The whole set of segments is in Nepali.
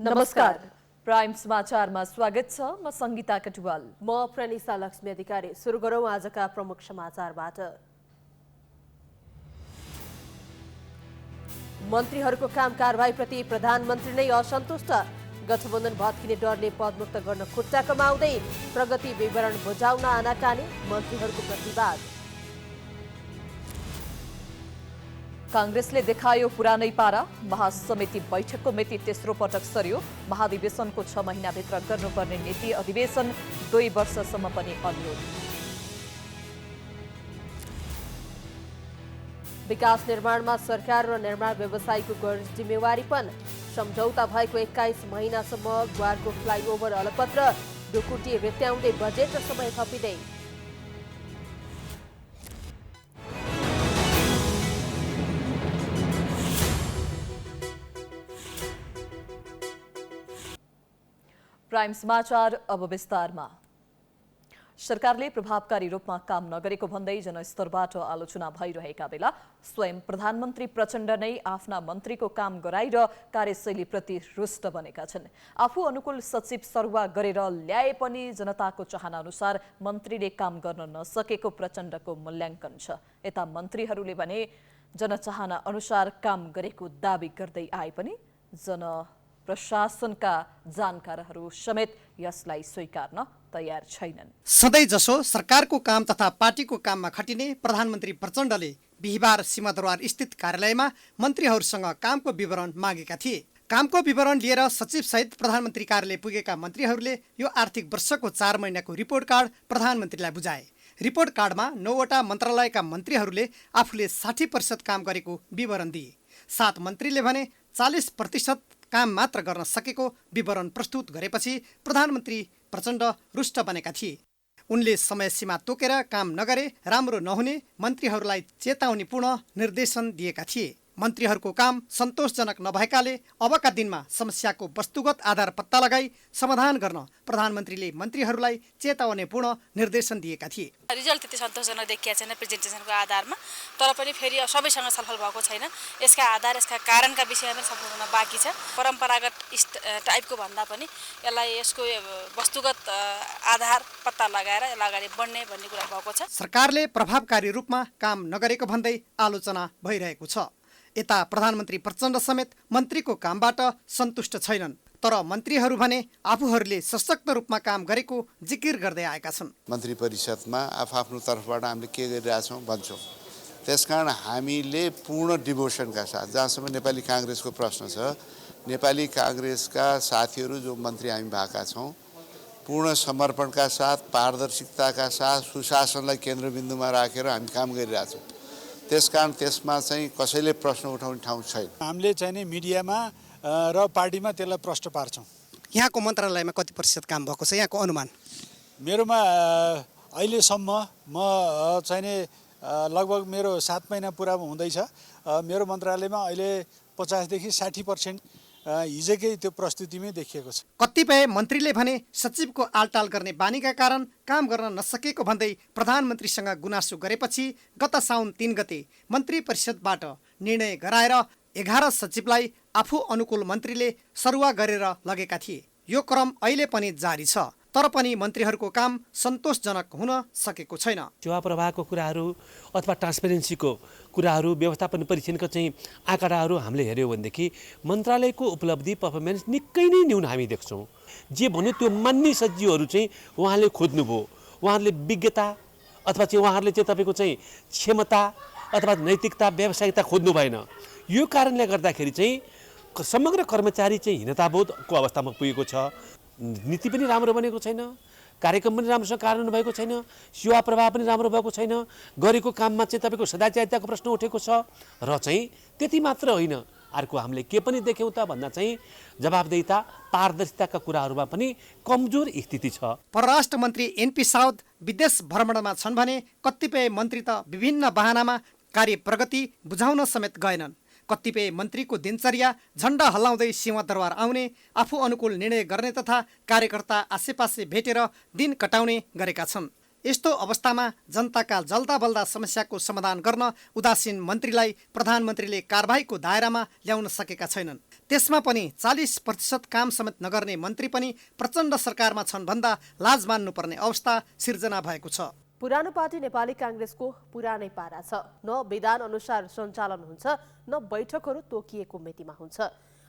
नमस्कार। प्राइम समाचारमा स्वागत छ। म संगीता कटुवाल। म प्रनिसा लक्ष्मी अधिकारी। सुरु गरौं आजका प्रमुख समाचारबाट। मन्त्रीहरूको काम कारबाहीप्रति प्रधानमन्त्री नै असन्तुष्ट। गठबन्धन भत्किने डरले पदमुक्त गर्न खुट्टा कमाउँदै प्रगति विवरण बुझाउन आनाकानी, मन्त्रीहरूको प्रतिवाद। कांग्रेसले देखायो पुरानै पारा। महासमिति बैठकको मिति तेस्रो पटक सर्यो। महाधिवेशनको 6 महिनाभित्र गर्नुपर्ने नीति अधिवेशन 2 वर्षसम्म पनि अनुरोध। विकास निर्माणमा सरकार र निर्माण व्यवसायीको गैर जिम्मेवारीपन। सम्झौता भएको 21 महिनासम्म ग्वारको फ्लाइओभर अलपत्र। ढुकुटी रेत्याउँदै बजेट र समय थपिँदै। प्राइम समाचार अब विस्तारमा। सरकारले प्रभावकारी रूपमा काम नगरेको भन्दै जनस्तरबाट आलोचना भइरहेका बेला स्वयं प्रधानमन्त्री प्रचण्ड नै आफ्ना मन्त्रीको काम गराएर कार्यशैलीप्रति रुष्ट बनेका छन्। आफू अनुकूल सचिव सरुवा गरेर ल्याए पनि जनताको चाहना अनुसार मन्त्रीले काम गर्न नसकेको प्रचण्डको मूल्याङ्कन छ। यता मन्त्रीहरूले भने जनचाहना अनुसार काम गरेको दाबी गर्दै आए पनि प्रशासनका जानकारहरू समेत यसलाई स्वीकार्न तयार छैनन्। सधैँ जसो सरकारको काम तथा पार्टीको काममा खटिने प्रधानमन्त्री प्रचण्डले बिहिबार सिंहदरबार स्थित कार्यालयमा मन्त्रीहरूसँग कामको विवरण मागेका थिए। कामको विवरण लिएर सचिवसहित प्रधानमन्त्री कार्यालय पुगेका मन्त्रीहरूले यो आर्थिक वर्षको 4 महिनाको रिपोर्ट कार्ड प्रधानमन्त्रीलाई बुझाए। रिपोर्ट कार्डमा 9वटा मन्त्रालयका मन्त्रीहरूले आफूले 60% काम गरेको विवरण दिए। 7 मन्त्रीले भने 40% काम मात्र गर्न सकेको विवरण प्रस्तुत गरेपछि प्रधानमन्त्री प्रचण्ड रुष्ट बनेका थिए। उनले समय सीमा तोकेर काम नगरे राम्रो नहुने मन्त्रीहरूलाई चेतावनीपूर्ण निर्देशन दिएका थिए। मन्त्रीहरूको काम सन्तोषजनक नभएकाले अबका दिनमा समस्याको वस्तुगत आधार पत्ता लगाई समाधान गर्न प्रधानमन्त्रीले मन्त्रीहरूलाई चेतावनीपूर्ण निर्देशन दिएका थिए। रिजल्ट त्यति सन्तोषजनक देखिएको छैन प्रेजेन्टेसनको आधारमा, तर पनि फेरि सबैसँग छलफल भएको छैन। यसका आधार, यसका कारणका विषयमा पनि छलफल हुन बाँकी छ। परम्परागत टाइपको भन्दा पनि यसलाई यसको वस्तुगत आधार पत्ता लगाएर यसलाई अगाडि बढ्ने भन्ने कुरा भएको छ। सरकारले प्रभावकारी रूपमा काम नगरेको भन्दै आलोचना भइरहेको छ। यता प्रधानमन्त्री प्रचण्ड समेत मन्त्रीको कामबाट सन्तुष्ट छैनन्, तर मन्त्रीहरू भने आफूहरूले सशक्त रूपमा काम गरेको जिकिर गर्दै आएका छन्। मन्त्री परिषदमा आफ्नो तर्फबाट हामीले के गरिरहेछौँ भन्छौँ। त्यसकारण हामीले पूर्ण डिभोसनका साथ, जहाँसम्म नेपाली काङ्ग्रेसको प्रश्न छ, नेपाली काङ्ग्रेसका साथीहरू जो मन्त्री हामी भएका छौँ, पूर्ण समर्पणका साथ, पारदर्शिताका साथ, सुशासनलाई केन्द्रबिन्दुमा राखेर हामी काम गरिरहेछौँ। त्यसकारण त्यसमा चाहिँ कसैले प्रश्न उठाउने ठाउँ छैन। हामीले चाहिँ नि मिडियामा र पार्टीमा त्यसलाई प्रश्न पार्छौँ। यहाँको मन्त्रालयमा कति प्रतिशत काम भएको छ, यहाँको अनुमान? मेरोमा अहिलेसम्म म चाहिँ नि लगभग मेरो 7 महिना पुरा हुँदैछ। मेरो मन्त्रालयमा अहिले 50 देखि 60% हिजोकै त्यो प्रस्तुतिमै देखिएको छ। कतिपय मन्त्रीले भने सचिवको आलटाल गर्ने बानीका कारण काम गर्न नसकेको भन्दै प्रधानमन्त्रीसँग गुनासो गरेपछि गत साउन 3 गते मन्त्री परिषदबाट निर्णय गराएर 11 सचिवलाई आफू अनुकूल मन्त्रीले सरुवा गरेर लगेका थिए। यो क्रम अहिले पनि जारी छ, तर पनि मन्त्रीहरूको काम सन्तोषजनक हुन सकेको छैन। सेवा प्रवाहको कुराहरू अथवा ट्रान्सपेरेन्सीको कुराहरू, व्यवस्थापन परीक्षणको चाहिँ आँकडाहरू हामीले हेऱ्यौँ भनेदेखि मन्त्रालयको उपलब्धि पर्फर्मेन्स निकै नै न्यून हामी देख्छौँ। जे भन्यो त्यो मान्ने सचिवहरू चाहिँ उहाँले खोज्नुभयो। उहाँहरूले विज्ञता अथवा चाहिँ उहाँहरूले चाहिँ तपाईँको चाहिँ क्षमता अथवा नैतिकता, व्यावसायिकता खोज्नु भएन। यो कारणले गर्दाखेरि चाहिँ समग्र कर्मचारी चाहिँ हीनताबोधको अवस्थामा पुगेको छ। नीति पनि राम्रो बनेको छैन, कार्यक्रम पनि राम्रोसँग कार्यान्वयन भएको छैन, सेवा प्रवाह पनि राम्रो भएको छैन, गरेको काममा चाहिँ तपाईँको सदाचारिताको प्रश्न उठेको छ। र चाहिँ त्यति मात्र होइन, अर्को हामीले के पनि देख्यौँ त भन्दा चाहिँ जवाबदेहिता, पारदर्शिताका कुराहरूमा पनि कमजोर स्थिति छ। परराष्ट्र मन्त्री एनपी साउद विदेश भ्रमणमा छन् भने कतिपय मन्त्री त विभिन्न बहानामा कार्य प्रगति बुझाउन समेत गएनन्। कतिपय मन्त्रीको दिनचर्या झण्डा हल्लाउँदै सिंहदरबार आउने, आफू अनुकूल निर्णय गर्ने तथा कार्यकर्ता आसेपासे भेटेर दिन कटाउने गरेका छन्। यस्तो अवस्थामा जनताका जल्दा बल्दा समस्याको समाधान गर्न उदासीन मन्त्रीलाई प्रधानमन्त्रीले कारबाहीको दायरामा ल्याउन सकेका छैनन्। त्यसमा पनि 40% काम समेत नगर्ने मन्त्री पनि प्रचण्ड सरकारमा छन् भन्दा लाज मान्नुपर्ने अवस्था सिर्जना भएको छ। पुरानो पार्टी नेपाली काङ्ग्रेसको पुरानै पारा छ। न विधान अनुसार सञ्चालन हुन्छ, न बैठकहरू तोकिएको मितिमा हुन्छ।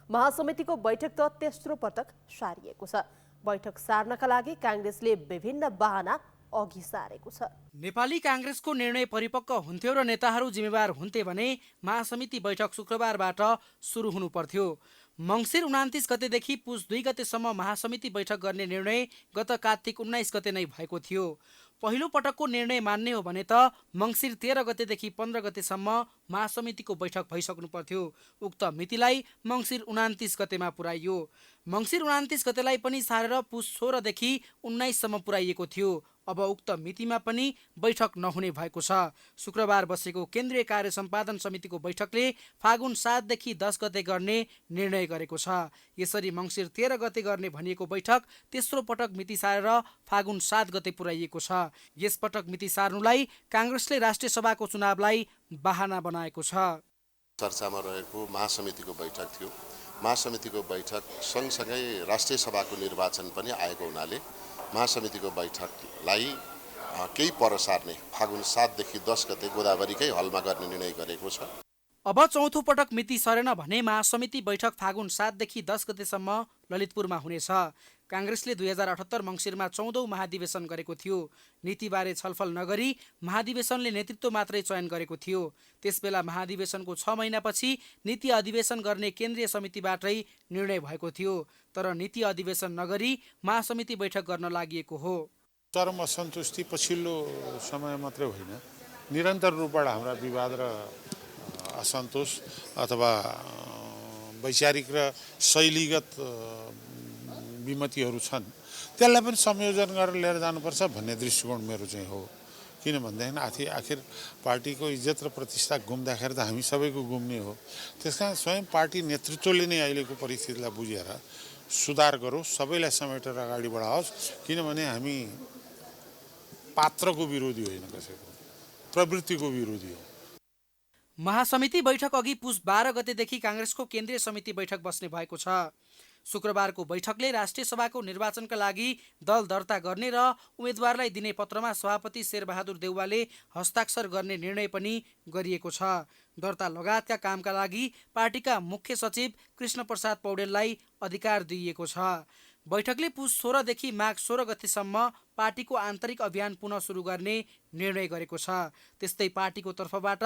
महासमितिको बैठक त तेस्रो पटक सारिएको छ। बैठक सार्नका लागि काङ्ग्रेसले विभिन्न बहाना अघि सारेको छ। नेपाली काङ्ग्रेसको निर्णय परिपक्व हुन्थ्यो र नेताहरू जिम्मेवार हुन्थे भने महासमिति बैठक शुक्रबारबाट सुरु हुनु पर्थ्यो। मङ्सिर 29 गतेदेखि पुस 2 गतेसम्म महासमिति बैठक गर्ने निर्णय गत कार्तिक 19 गते नै भएको थियो। पहिलो पटकको निर्णय मान्ने हो भने त मङ्सिर 13 गतेदेखि 15 गतेसम्म महासमितिको बैठक भइसक्नु पर्थ्यो। उक्त मितिलाई मङ्सिर 29 गतेमा पुर्याइयो। मङ्सिर 29 गतेलाई पनि सारेर पुस 16 देखि 19 सम्म पुर्याइएको थियो। अब उक्त मितिमा पनि बैठक नहुने भएको छ। शुक्रबार बसेको केन्द्रीय कार्य सम्पादन समितिको बैठकले फागुन 7 देखि 10 गते गर्ने निर्णय गरेको छ। यसरी मङ्सिर 13 गते गर्ने भनिएको बैठक तेस्रो पटक मिति सारेर फागुन 7 गते पुर्याइएको छ। यस पटक मिति सार्नुलाई काङ्ग्रेसले राष्ट्रिय सभाको चुनावलाई बहाना बनाएको छ। चर्चामा रहेको महासमितिको बैठक थियो। महासमितिको बैठक सँगसँगै राष्ट्रिय सभाको निर्वाचन पनि आएको हुनाले महासमितिको बैठकलाई केही पर सार्ने फागुन 7 देखि 10 गते गोदावरीकै हलमा गर्ने निर्णय गरेको छ। अब चौथो पटक मिति सरेन भने महासमिति बैठक फागुन 7 देखि 10 गतेसम्म ललितपुरमा हुनेछ। काङ्ग्रेसले 2078 मङ्सिरमा 14औं महाधिवेशन गरेको थियो। नीतिबारे छलफल नगरी महाधिवेशनले नेतृत्व मात्रै चयन गरेको थियो। त्यसबेला महाधिवेशनको 6 महिनापछि नीति अधिवेशन गर्ने केन्द्रीय समितिबाटै निर्णय भएको थियो। तर नीति अधिवेशन नगरी महासमिति बैठक गर्न लागि हो। चरम असन्तुष्टि पछिल्लो समय मात्रै होइन, निरन्तर रूपबाट हाम्रा विवाद र असन्तोष अथवा वैचारिक र शैलीगत विमतिहरू छन्। त्यसलाई पनि संयोजन गरेर लिएर जानुपर्छ भन्ने दृष्टिकोण मेरो चाहिँ हो। किनभनेदेखि आखिर पार्टीको इज्जत र प्रतिष्ठा गुम्दाखेरि त हामी सबैको गुम्ने हो। त्यसकारण स्वयं पार्टी नेतृत्वले नै अहिलेको परिस्थितिलाई बुझेर सुधार गरोस्, सबैलाई समेटेर अगाडि बढाओस्। किनभने हामी पात्रको विरोधी होइन, कसैको प्रवृत्तिको विरोधी हो। महासमिति बैठक अघि पुस 12 गतेदेखि काङ्ग्रेसको केन्द्रीय समिति बैठक बस्ने भएको छ। शुक्रबारको बैठकले राष्ट्रिय सभाको निर्वाचनका लागि दल दर्ता गर्ने र उम्मेदवारलाई दिने पत्रमा सभापति शेरबहादुर देउवाले हस्ताक्षर गर्ने निर्णय पनि गरिएको छ। दर्ता लगायतका कामका लागि पार्टीका मुख्य सचिव कृष्ण प्रसाद पौडेललाई अधिकार दिइएको छ। बैठकले पुस 16 देखि माघ 16 गतेसम्म पार्टीको आन्तरिक अभियान पुनः सुरु गर्ने निर्णय गरेको छ। त्यस्तै पार्टीको तर्फबाट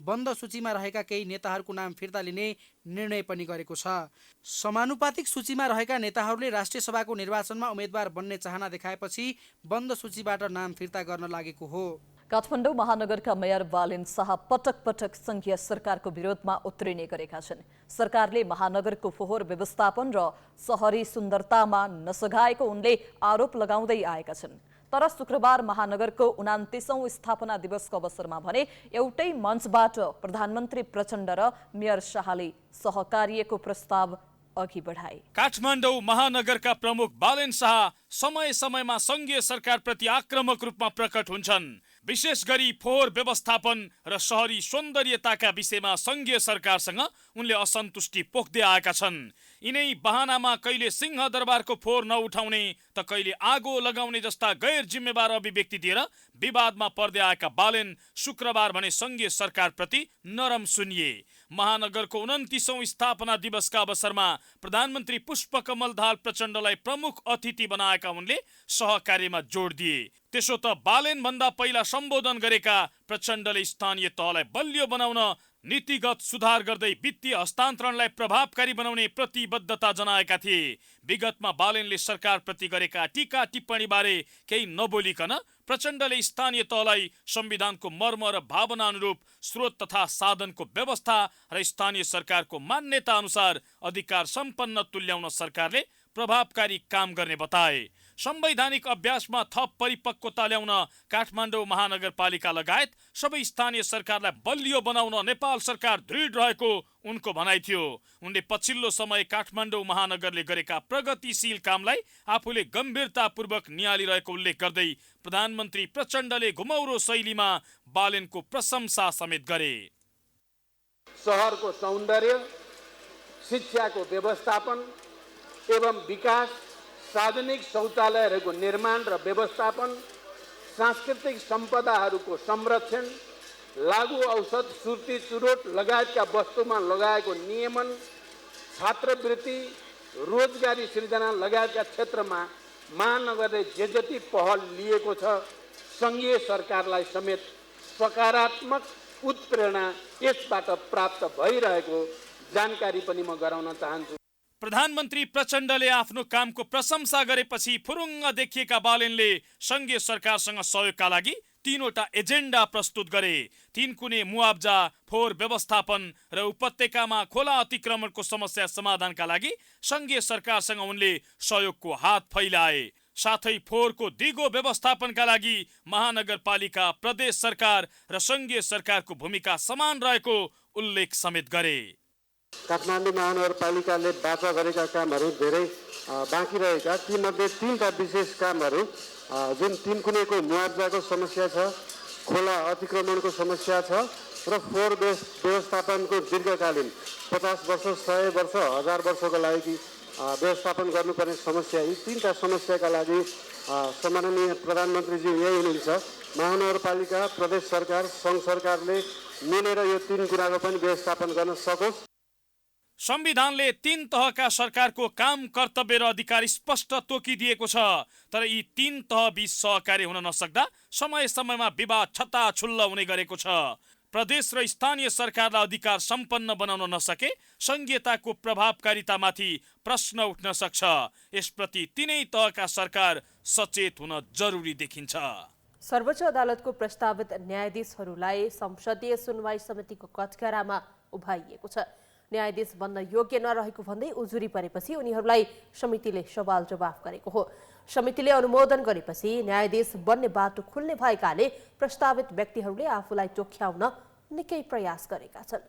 बन्द सूचीमा रहेका केही नेताहरूको नाम फिर्ता लिने निर्णय पनि गरेको छ। समानुपातिक सूचीमा रहेका नेताहरूले राष्ट्रिय सभाको निर्वाचनमा उम्मेद्वार बन्ने चाहना देखाएपछि बन्द सूचीबाट नाम फिर्ता गर्न लागेको हो। काठमाडौँ महानगरका मेयर बालेन शाह पटक पटक संघीय सरकारको विरोधमा उत्रिने गरेका छन्। सरकारले महानगरको फोहोर व्यवस्थापन र शहरी सुन्दरतामा नसघाएको उनले आरोप लगाउँदै आएका छन्। तर शुक्रबार महानगरको 29औं स्थापना दिवसको अवसरमा भने एउटै मञ्चबाट प्रधानमन्त्री प्रचण्ड र मेयर शाहले सहकार्यको प्रस्ताव अघि बढाए। काठमाडौँ महानगरका प्रमुख बालेन शाह समय समयमा संघीय सरकारप्रति आक्रामक रूपमा प्रकट हुन्छन्। विशेष गरी फोहोर व्यवस्थापन र शहरी सौन्दर्यताका विषयमा संघीय सरकारसँग उनले असन्तुष्टि पोख्दै आएका छन्। यिनै बहानामा कहिले सिंहदरबारको फोहोर नउठाउने त कहिले आगो लगाउने जस्ता गैर जिम्मेवार अभिव्यक्ति दिएर विवादमा पर्दै आएका बालेन शुक्रबार भने संघीय सरकारप्रति नरम सुनिए। महानगरको 29औं स्थापना दिवसका अवसरमा प्रधानमन्त्री पुष्पकमल दाहाल प्रचण्डलाई प्रमुख अतिथि बनाएका उनले सहकार्यमा जोड दिए। त्यसो त बालेन भन्दा पहिला सम्बोधन गरेका प्रचण्डले स्थानीय तहलाई बलियो बनाउन नीतिगत सुधार गर्दै वित्तीय हस्तान्तरणलाई प्रभावकारी बनाउने प्रतिबद्धता जनाएका थिए। विगतमा बालेनले सरकारप्रति गरेका टीका टिप्पणी बारे केही नबोलिकन प्रचण्डले स्थानीय तहलाई संविधानको मर्म र भावना अनुरूप स्रोत तथा साधनको व्यवस्था र स्थानीय सरकारको मान्यता अनुसार अधिकार सम्पन्न तुल्याउन सरकारले प्रभावकारी काम गर्ने बताए। संवैधानिक अभ्यासमा थप परिपक्वता ल्याउन काठमाडौँ महानगरपालिका लगायत सबै स्थानीय सरकारलाई बलियो बनाउन नेपाल सरकार दृढ रहेको उनको भनाइ थियो। उनले पछिल्लो समय काठमाडौँ महानगरले गरेका प्रगतिशील कामलाई आफूले गम्भीरतापूर्वक निहालिरहेको उल्लेख गर्दै प्रधानमन्त्री प्रचण्डले घुमौरो शैलीमा बालेनको प्रशंसा समेत गरे। शहरको सौन्दर्य, शिक्षाको व्यवस्थापन एवं विकास, सार्वजनिक शौचालयहरूको निर्माण र व्यवस्थापन, सांस्कृतिक सम्पदाहरूको संरक्षण, लागू औषध, सुर्ती, चुरोट लगायतका वस्तुमा लगाएको नियमन, छात्रवृत्ति, रोजगारी सृजना लगायतका क्षेत्रमा महानगरले जे जति पहल लिएको छ, सङ्घीय सरकारलाई समेत सकारात्मक उत्प्रेरणा यसबाट प्राप्त भइरहेको जानकारी पनि म गराउन चाहन्छु। प्रधानमन्त्री प्रचण्डले आफ्नो कामको प्रशंसा गरेपछि फुरुङ्ग देखिएका बालेनले सङ्घीय सरकारसँग सहयोगका लागि 3वटा एजेन्डा प्रस्तुत गरे। 3 कुने मुआब्जा, फोहोर व्यवस्थापन र उपत्यकामा खोला अतिक्रमणको समस्या समाधानका लागि सङ्घीय सरकारसँग उनले सहयोगको हात फैलाए। साथै फोहोरको दिगो व्यवस्थापनका लागि महानगरपालिका, प्रदेश सरकार र सङ्घीय सरकारको भूमिका समान रहेको उल्लेख समेत गरे। काठमाडौँ महानगरपालिकाले बाचा गरेका कामहरू धेरै बाँकी रहेका, तीमध्ये 3टा विशेष कामहरू जुन 3 कुनेको मुआब्जाको समस्या छ, खोला अतिक्रमणको समस्या छ र फोहोर व्यवस्थापनको दीर्घकालीन 50 वर्ष, 100 वर्ष, 1000 वर्षको लागि व्यवस्थापन गर्नुपर्ने समस्या, यी 3टा समस्याका लागि सम्माननीय प्रधानमन्त्रीजी यही हुनुहुन्छ। महानगरपालिका, प्रदेश सरकार, सङ्घ सरकारले मिलेर यो 3 कुराको पनि व्यवस्थापन गर्न सकोस्। संविधानले 3 तहका सरकारको काम, कर्तव्य र अधिकार स्पष्ट तोकिदिएको छ। तर यी 3 तह बीच सहकार्य हुन नसक्दा समय समयमा विवाद छताछुल्ल हुने गरेको छ। प्रदेश र स्थानीय सरकारलाई अधिकार सम्पन्न बनाउन नसके संघीयताको प्रभावकारितामाथि प्रश्न उठ्न सक्छ। यसप्रति 3नै तहका सरकार सचेत हुन जरुरी देखिन्छ। सर्वोच्च अदालतको प्रस्तावित न्यायाधीशहरूलाई संसदीय सुनवाई समितिको कठघरामा उभाइएको छ। न्यायाधीश बन्न योग्य नरहेको भन्दै उजुरी परेपछि उनीहरूलाई समितिले सवाल जवाफ गरेको हो। समितिले अनुमोदन गरेपछि न्यायाधीश बन्ने बाटो खुल्ने भएकाले प्रस्तावित व्यक्तिहरूले आफूलाई टोक्याउन निकै प्रयास गरेका छन्।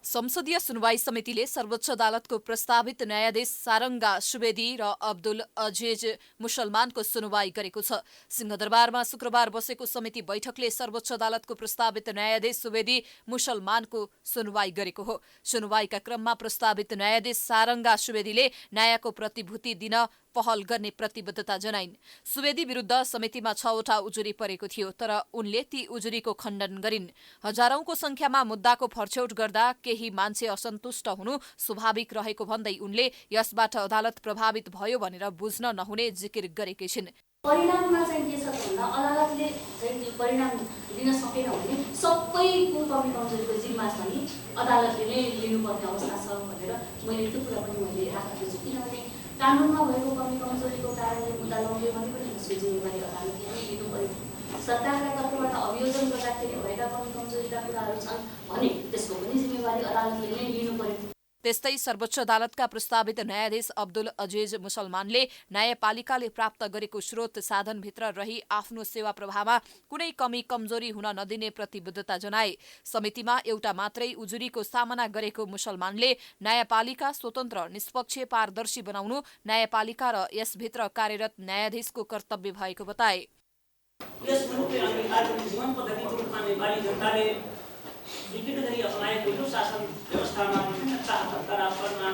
संसदीय सुनवाई समितिले सर्वोच्च अदालतको प्रस्तावित न्यायाधीश सारङ्गा सुवेदी र अब्दुल अजिज मुसलमानको सुनवाई गरेको छ। सिंहदरबारमा शुक्रबार बसेको समिति बैठकले सर्वोच्च अदालतको प्रस्तावित न्यायाधीश सुवेदी मुसलमानको सुनवाई गरेको हो। सुनवाईका क्रममा प्रस्तावित न्यायाधीश सारङ्गा सुवेदीले न्यायको प्रतिभूति दिन पहल गर्ने प्रतिबद्धता जनाइन्। सुवेदी विरुद्ध समितिमा 6वटा उजुरी परेको थियो, तर उनले ती उजुरीको खण्डन गरिन्। हजारौंको संख्यामा मुद्दाको फर्छौट गर्दा केही मान्छे असन्तुष्ट हुनु स्वाभाविक रहेको भन्दै उनले यसबाट अदालत प्रभावित भयो भनेर बुझ्न नहुने जिकिर गरेकी छिन्। परिणाममा चाहिँ के छ भन्दा अदालतले चाहिँ परिणाम दिन सकेन भने सबैको कमी कमजोरीको जिम्मा छ नि अदालतले नै लिनुपर्ने अवस्था छ भनेर मैले त्यो कुरा पनि मैले राखेको छु। किनभने कानुनमा भएको कमी कमजोरीको कारणले मुद्दा लग्यो भने पनि त्यसको जिम्मेवारी अदालतले नै लिनु पर्यो। सरकारका तर्फबाट अभियोजन गर्दाखेरि भएका कमी कमजोरीका कुराहरू छन् भने त्यसको पनि जिम्मेवारी अदालतले नै लिनु पर्यो। त्यस्तै सर्वोच्च अदालतका प्रस्तावित न्यायाधीश अब्दुल अजिज मुसलमानले न्यायपालिकाले प्राप्त गरेको स्रोत साधनभित्र रही आफ्नो सेवा प्रवाहमा कुनै कमी कमजोरी हुन नदिने प्रतिबद्धता जनाए। समितिमा एउटा मात्रै उजुरीको सामना गरेको मुसलमानले न्यायपालिका स्वतन्त्र, निष्पक्ष, पारदर्शी बनाउनु न्यायपालिका र यसभित्र कार्यरत न्यायाधीशको कर्तव्य भएको बताए। विकृति अपनाएको यो शासन व्यवस्थामा विभिन्न तहमा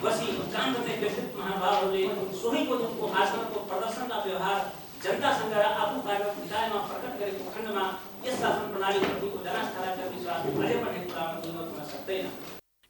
बसी काम गर्ने व्यक्तित्व महानुभावहरूले सोहीको दिनको आचरणको प्रदर्शन र व्यवहार जनतासँग र आफूबाट विधायमा प्रकट गरेको खण्डमा यस शासन प्रणालीप्रतिको जनस्थायिका विश्वास अझै पनि कुरामा दुर्मत हुन सक्दैन।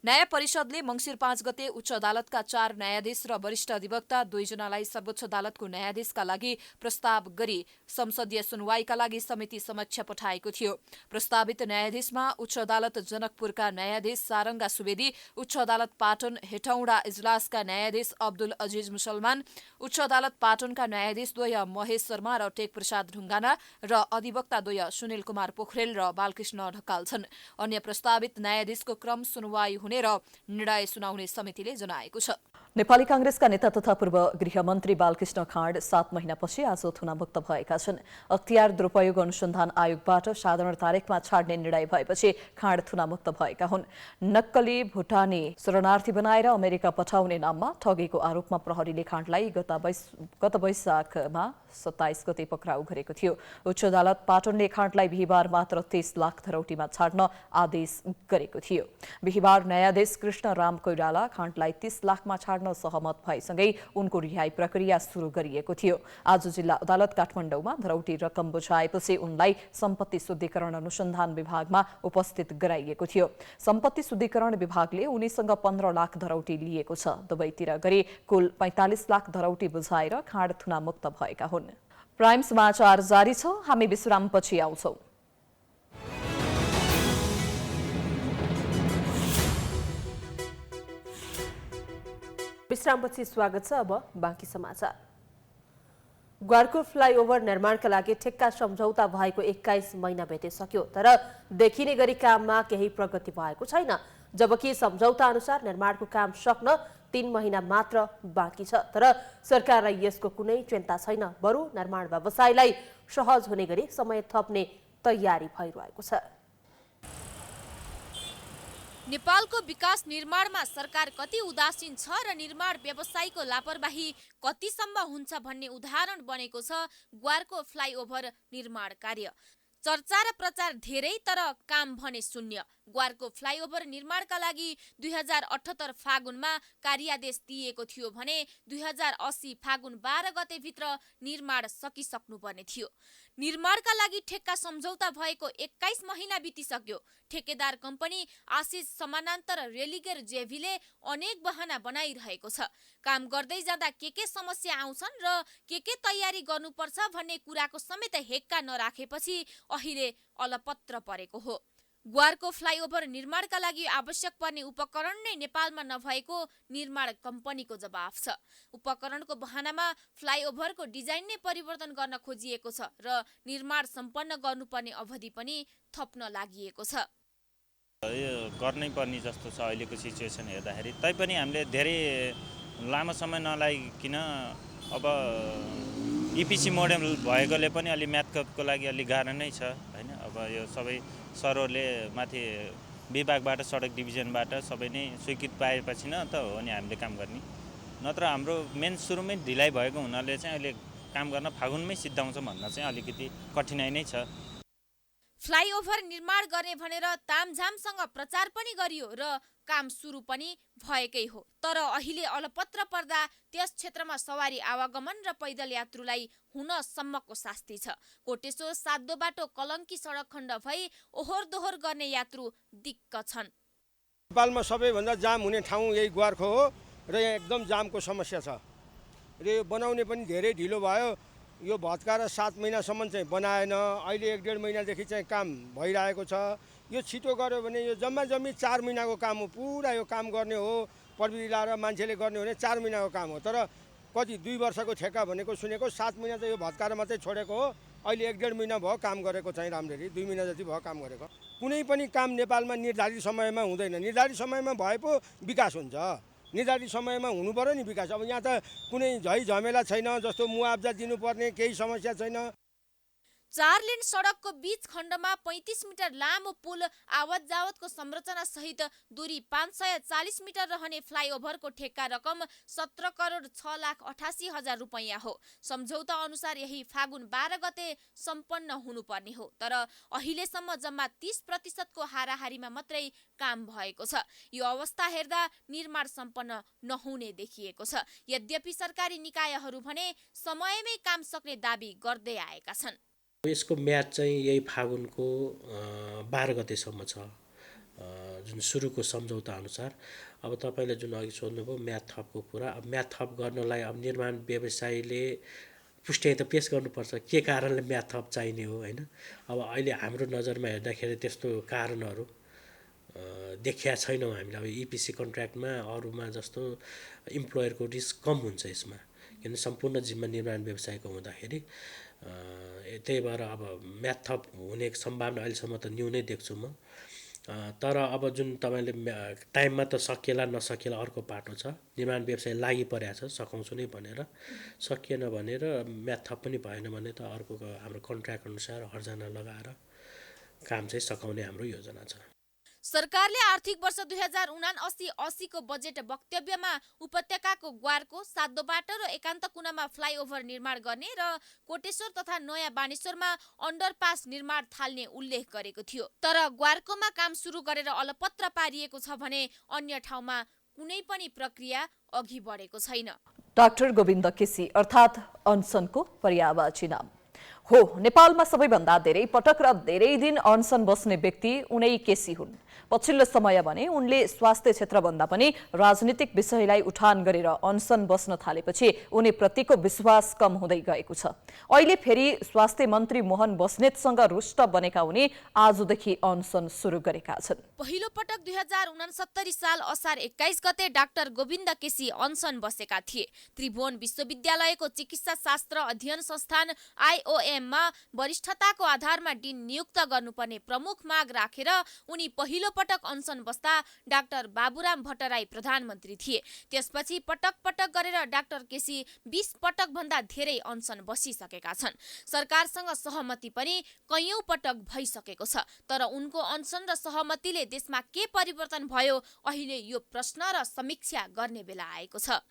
न्याय परिषदले मङ्सिर 5 गते उच्च अदालतका 4 न्यायाधीश र वरिष्ठ अधिवक्ता 2 जनालाई सर्वोच्च अदालतको न्यायाधीशका लागि प्रस्ताव गरी संसदीय सुनवाईका लागि समिति समक्ष पठाएको थियो। प्रस्तावित न्यायाधीशमा उच्च अदालत जनकपुरका न्यायाधीश सारङ्गा सुवेदी, उच्च अदालत पाटन हेटौँडा इजलासका न्यायाधीश अब्दुल अजिज मुसलमान, उच्च अदालत पाटनका न्यायाधीश द्वय महेश शर्मा र टेक प्रसाद ढुङ्गाना र अधिवक्ता द्वय सुनिल कुमार पोखरेल र बालकृष्ण ढकाल छन्। अन्य प्रस्तावित न्यायाधीशको क्रम सुनवाई हुने हुने र निर्णय सुनाउने समितिले जनाएको छ। नेपाली कांग्रेसका नेता तथा पूर्व गृहमन्त्री बालकृष्ण खाँड 7 महिनापछि आज थुनामुक्त भएका छन्। अख्तियार दुरुपयोग अनुसन्धान आयोगबाट साधारण तारिखमा छाड्ने निर्णय भएपछि खाँड थुनामुक्त भएका हुन्। नक्कली भुटानी शरणार्थी बनाएर अमेरिका पठाउने नाममा ठगेको आरोपमा प्रहरीले खाँडलाई गत वैशाखमा 27 गते पक्राउ गरेको थियो। उच्च अदालत पाटनले खाँडलाई बिहिबार मात्र 30 लाख धरौटीमा छाड्न आदेश गरेको थियो। बिहिबार न्यायाधीश कृष्ण राम कोइराला खाँडलाई 30 लाखमा छाड्न सहमत भएसँगै उनको रिहाई प्रक्रिया सुरु गरिएको थियो। आज जिल्ला अदालत काठमाडौँमा धरौटी रकम बुझाएपछि उनलाई सम्पत्ति शुद्धिकरण अनुसन्धान विभागमा उपस्थित गराइएको थियो। सम्पत्ति शुद्धिकरण विभागले उनीसँग 15 लाख धरौटी लिएको छ। दुवैतिर गरी कुल 45 लाख धरौटी बुझाएर खाँड थुनामुक्त भएका हुन्। प्राइम समाचार जारी छ। हामी विश्रामपछि आउँछौं। विश्रामपछि स्वागत छ। अब बाँकी समाचार। ग्वारको फ्लाइओभर निर्माणका लागि ठेक्का सम्झौता भएको 21 महिना बितिसक्यो, तर देखिने गरी काममा केही प्रगति भएको छैन। जबकि सम्झौता अनुसार निर्माणको काम सक्न 3 महिना मात्र बाँकी छ, तर सरकारलाई यसको कुनै चिन्ता छैन। बरु निर्माण व्यवसायलाई सहज हुने गरी समय थप्ने तयारी भइरहेको छ। नेपालको विकास निर्माणमा सरकार कति उदासीन छ र निर्माण व्यवसायीको लापरवाही कतिसम्म हुन्छ भन्ने उदाहरण बनेको छ ग्वारको फ्लाइओभर निर्माण कार्य। चर्चा र प्रचार धेरै, तर काम भने शून्य। ग्वारको फ्लाइओभर निर्माणका लागि 2078 फागुनमा कार्यादेश दिएको थियो भने 2080 फागुन 12 गते भित्र निर्माण सकिसक्नुपर्ने थियो। निर्माणका लागि ठेक्का सम्झौता भएको 21 महिना बितिसक्यो। ठेकेदार कम्पनी आशिष समानान्तर रेलिगेर जेभीले अनेक बहाना बनाइरहेको छ। काम गर्दै जाँदा के समस्या आउँछन् र के तयारी गर्नुपर्छ भन्ने कुराको समेत हेक्का नराखेपछि अहिले अलपत्र परेको हो। ग्वारको फ्लाइओभर निर्माणका लागि आवश्यक पर्ने उपकरण नै नेपालमा नभएको निर्माण कम्पनीको जवाफ छ। उपकरणको बहानामा फ्लाइओभरको डिजाइन नै परिवर्तन गर्न खोजिएको छ र निर्माण सम्पन्न गर्नुपर्ने अवधि पनि थप्न लागिएको छ। यो गर्नै पर्ने जस्तो छ अहिलेको सिचुएसन हेर्दाखेरि। तैपनि हामीले धेरै लामो समय नलागिकन अब इपिसी मोडल भएकोले पनि अलि म्याथको लागि अलि गाह्रो नै छ हैन। अब यो सबै सरहरूले माथि विभागबाट सडक डिभिजनबाट सबै नै स्वीकृत पाएपछि न त हो नि हामीले काम गर्ने। नत्र हाम्रो मेन सुरुमै ढिलाइ भएको हुनाले चाहिँ अहिले काम गर्न फागुनमै सिद्धाउँछ भन्न चाहिँ अलिकति कठिनाइ नै छ। फ्लाइओभर निर्माण गर्ने भनेर तामझामसँग प्रचार पनि गरियो र काम सुरु पनि भएकै हो, तर अहिले अलपत्र पर्दा त्यस क्षेत्रमा सवारी आवागमन र पैदल यात्रुलाई हुन सम्मको शास्ति छ। कोटेश्वर साद्दो बाटो कलङ्की सडक खण्ड भई ओहोर दोहोर गर्ने यात्रु दिक्क छन्। नेपालमा सबैभन्दा जाम हुने ठाउँ यही ग्वारको हो र यहाँ एकदम जामको समस्या छ र यो बनाउने पनि धेरै ढिलो भयो। यो भत्काएर 7 महिनासम्म चाहिँ बनाएन। अहिले 1.5 महिनादेखि चाहिँ काम भइरहेको छ। यो छिटो गर्यो भने यो जम्मा 4 महिनाको काम हो। पुरा यो काम गर्ने हो, प्रविधि लाएर मान्छेले गर्ने हो भने 4 महिनाको काम हो। तर कति 2 वर्षको ठेक्का भनेको सुनेको, 7 महिना त यो भत्काएर मात्रै छोडेको हो। अहिले 1.5 महिना भयो काम गरेको चाहिँ राम्ररी, 2 महिना जति भयो काम गरेको। कुनै पनि काम नेपालमा निर्धारित समयमा हुँदैन। निर्धारित समयमा भए पो विकास हुन्छ। निर्धारित समयमा हुनु पर्यो नि विकास। अब यहाँ त कुनै झै झमेला छैन, जस्तो मुआब्जा दिनुपर्ने केही समस्या छैन। 4 लेन सडकको बीच खण्डमा 35 मिटर लामो पुल, आवत जावतको संरचना सहित दूरी 540 मिटर रहने फ्लाइओभरको ठेक्का रकम 17 करोड 6,88,000 रुपैयाँ हो। सम्झौता अनुसार यही फागुन 12 गते सम्पन्न हुनुपर्ने हो, तर अहिलेसम्म जम्मा 30% को हाराहारीमा मात्रै काम भएको छ। यो अवस्था हेर्दा निर्माण सम्पन्न नहुने देखिएको छ। यद्यपि सरकारी निकायहरू भने समयमै काम सक्ने दाबी गर्दै आएका छन्। यसको म्याद चाहिँ यही फागुनको 12 गतेसम्म छ, जुन सुरुको सम्झौता अनुसार। अब तपाईँले जुन अघि सोध्नुभयो म्याद थपको कुरा, अब म्याद थप गर्नलाई अब निर्माण व्यवसायीले पुष्टि त पेश गर्नुपर्छ के कारणले म्याद थप चाहिने हो हैन। अब अहिले हाम्रो नजरमा हेर्दाखेरि त्यस्तो कारणहरू देखिया छैनौँ हामीले। अब इपिसी कन्ट्र्याक्टमा अरूमा जस्तो इम्प्लोयरको रिस्क कम हुन्छ यसमा, किन सम्पूर्ण जिम्मा निर्माण व्यवसायको हुँदाखेरि। त्यही भएर अब म्याद थप हुने सम्भावना अहिलेसम्म त न्यूनै देख्छु म। तर अब जुन तपाईँले टाइममा त सकिएला नसकिएला अर्को पाटो छ। निर्माण व्यवसाय लागि परेको छ, सघाउँछु नै भनेर सकिएन भनेर म्याथ थप पनि भएन भने त अर्को हाम्रो कन्ट्र्याक्ट अनुसार हर्जना लगाएर काम चाहिँ सघाउने हाम्रो योजना छ। सरकारले आर्थिक वर्ष 2079-80 को बजेट वक्तव्यमा उपत्यकाको ग्वारको, सातोबाटो र एकान्त कुनामा फ्लाइओभर निर्माण गर्ने र कोटेश्वर तथा नयाँ बानेश्वरमा अन्डरपास निर्माण थाल्ने उल्लेख गरेको थियो। तर ग्वारकोमा काम सुरु गरेर अलपत्र पारिएको छ भने अन्य ठाउँमा कुनै पनि प्रक्रिया अघि बढेको छैन। डाक्टर गोविन्द केसी अर्थात् अनसनको पर्यायवाची नाम हो। नेपालमा सबैभन्दा धेरै पटक र धेरै दिन अनसन बस्ने व्यक्ति उनै केसी हुन्। पछिल्लो समय भने उनले स्वास्थ्य क्षेत्रभन्दा पनि राजनीतिक विषयलाई उठान गरेर अनसन बस्न थालेपछि उनीप्रतिको विश्वास कम हुँदै गएको छ। अहिले फेरि स्वास्थ्य मन्त्री मोहन बस्नेतसँग रुष्ट बनेका उनी आजदेखि अनसन सुरु गरेका छन्। पहिलो पटक 2069 साल असार 21 गते डाक्टर गोविन्द केसी अनसन बसेका थिए। त्रिभुवन विश्वविद्यालयको चिकित्सा शास्त्र अध्ययन संस्थान IOM मा वरिष्ठताको आधारमा डिन नियुक्त गर्नुपर्ने प्रमुख माग राखेर उनी पहिलो पटक अनसन बस्दा डाक्टर बाबुराम भट्टराई प्रधानमन्त्री थिए। त्यसपछि पटक पटक गरेर डाक्टर केसी 20 पटक भन्दा धेरै अनसन बसिसकेका छन्। सरकारसँग सहमति पनि कैयौं पटक भइसकेको छ। तर उनको अनसन र सहमतिले देशमा के परिवर्तन भयो, अहिले यो प्रश्न र समीक्षा गर्ने बेला आएको छ।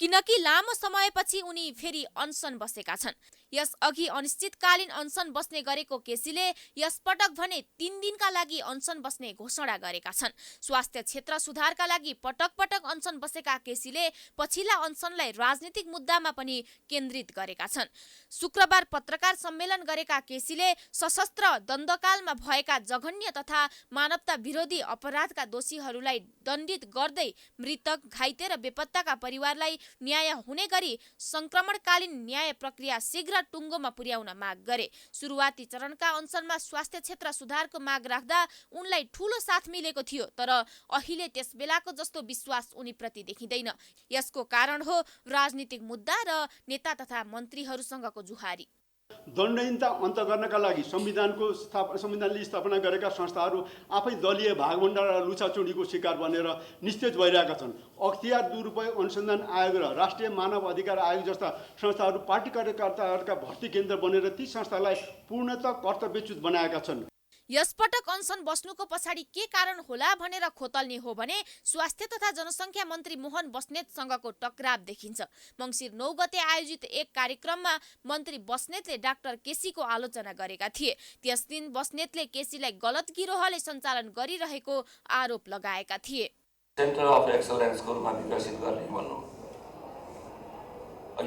किनकि लामो समयपछि उनी फेरि अनसन बसेका छन्। यसअघि अनिश्चितकालीन अनसन बस्ने गरेको केसीले यसपटक भने 3 दिनका लागि अनसन बस्ने घोषणा गरेका छन्। स्वास्थ्य क्षेत्र सुधारका लागि पटक पटक अनसन बसेका केसीले पछिल्ला अनसनलाई राजनीतिक मुद्दामा पनि केन्द्रित गरेका छन्। शुक्रबार पत्रकार सम्मेलन गरेका केसीले सशस्त्र द्वन्द्वकालमा भएका जघन्य तथा मानवता विरोधी अपराधका दोषीहरूलाई दण्डित गर्दै मृतक, घाइते र बेपत्ताका परिवारलाई न्याय हुने गरी संक्रमणकालीन न्याय प्रक्रिया शीघ्र टुङ्गोमा पुर्याउन माग गरे। सुरुवाती चरणका अनसनमा स्वास्थ्य क्षेत्र सुधारको माग राख्दा उनलाई ठूलो साथ मिलेको थियो। तर अहिले त्यस बेलाको जस्तो विश्वास उनीप्रति देखिँदैन। यसको कारण हो राजनीतिक मुद्दा र नेता तथा मन्त्रीहरूसँगको जुहारी। दण्डहीनता अन्त गर्नका लागि संविधानले स्थापना गरेका संस्थाहरू आफै दलीय भागभण्डार र लुछाचुडीको शिकार बनेर निस्तेज भइरहेका छन्। अख्तियार दुरुपयोग अनुसन्धान आयोग र राष्ट्रिय मानव अधिकार आयोग जस्ता संस्थाहरू पार्टी कार्यकर्ताहरूका भर्ती केन्द्र बनेर ती संस्थालाई पूर्णतः कर्तव्यच्युत बनाएका छन्। यसपटक अनसन बस्नुको पछाडि के कारण होला भनेर खोतल्ने हो भने स्वास्थ्य तथा जनसङ्ख्या मन्त्री मोहन बस्नेतसँगको टकराव देखिन्छ। मङ्सिर 9 गते आयोजित एक कार्यक्रममा मन्त्री बस्नेतले डाक्टर केसीको आलोचना गरेका थिए। त्यस दिन बस्नेतले केसीलाई गलत गिरोहले सञ्चालन गरिरहेको आरोप लगाएका थिए। सेन्टर अफ एक्सलेन्सको रूपमा विकसित गर्ने भन्नु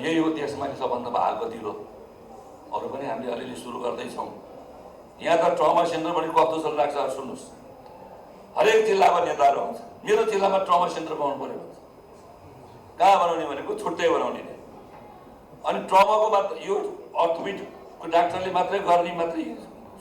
यही हो देशमा सबभन्दा भागको दिलो। अरू पनि हामीले अलिअलि सुरु गर्दैछौँ। यहाँ त ट्रमा सेन्टर पनि कस्तो जस्तो लाग्छ सुन्नुहोस्। हरेक जिल्लामा नेताहरू आउँछ, मेरो जिल्लामा ट्रमा सेन्टर बनाउनु पर्यो भन्छ। कहाँ बनाउने भनेको छुट्टै बनाउने नै। अनि ट्रमाको मात्र यो अर्थोपेडिकको डाक्टरले मात्रै गर्ने मात्रै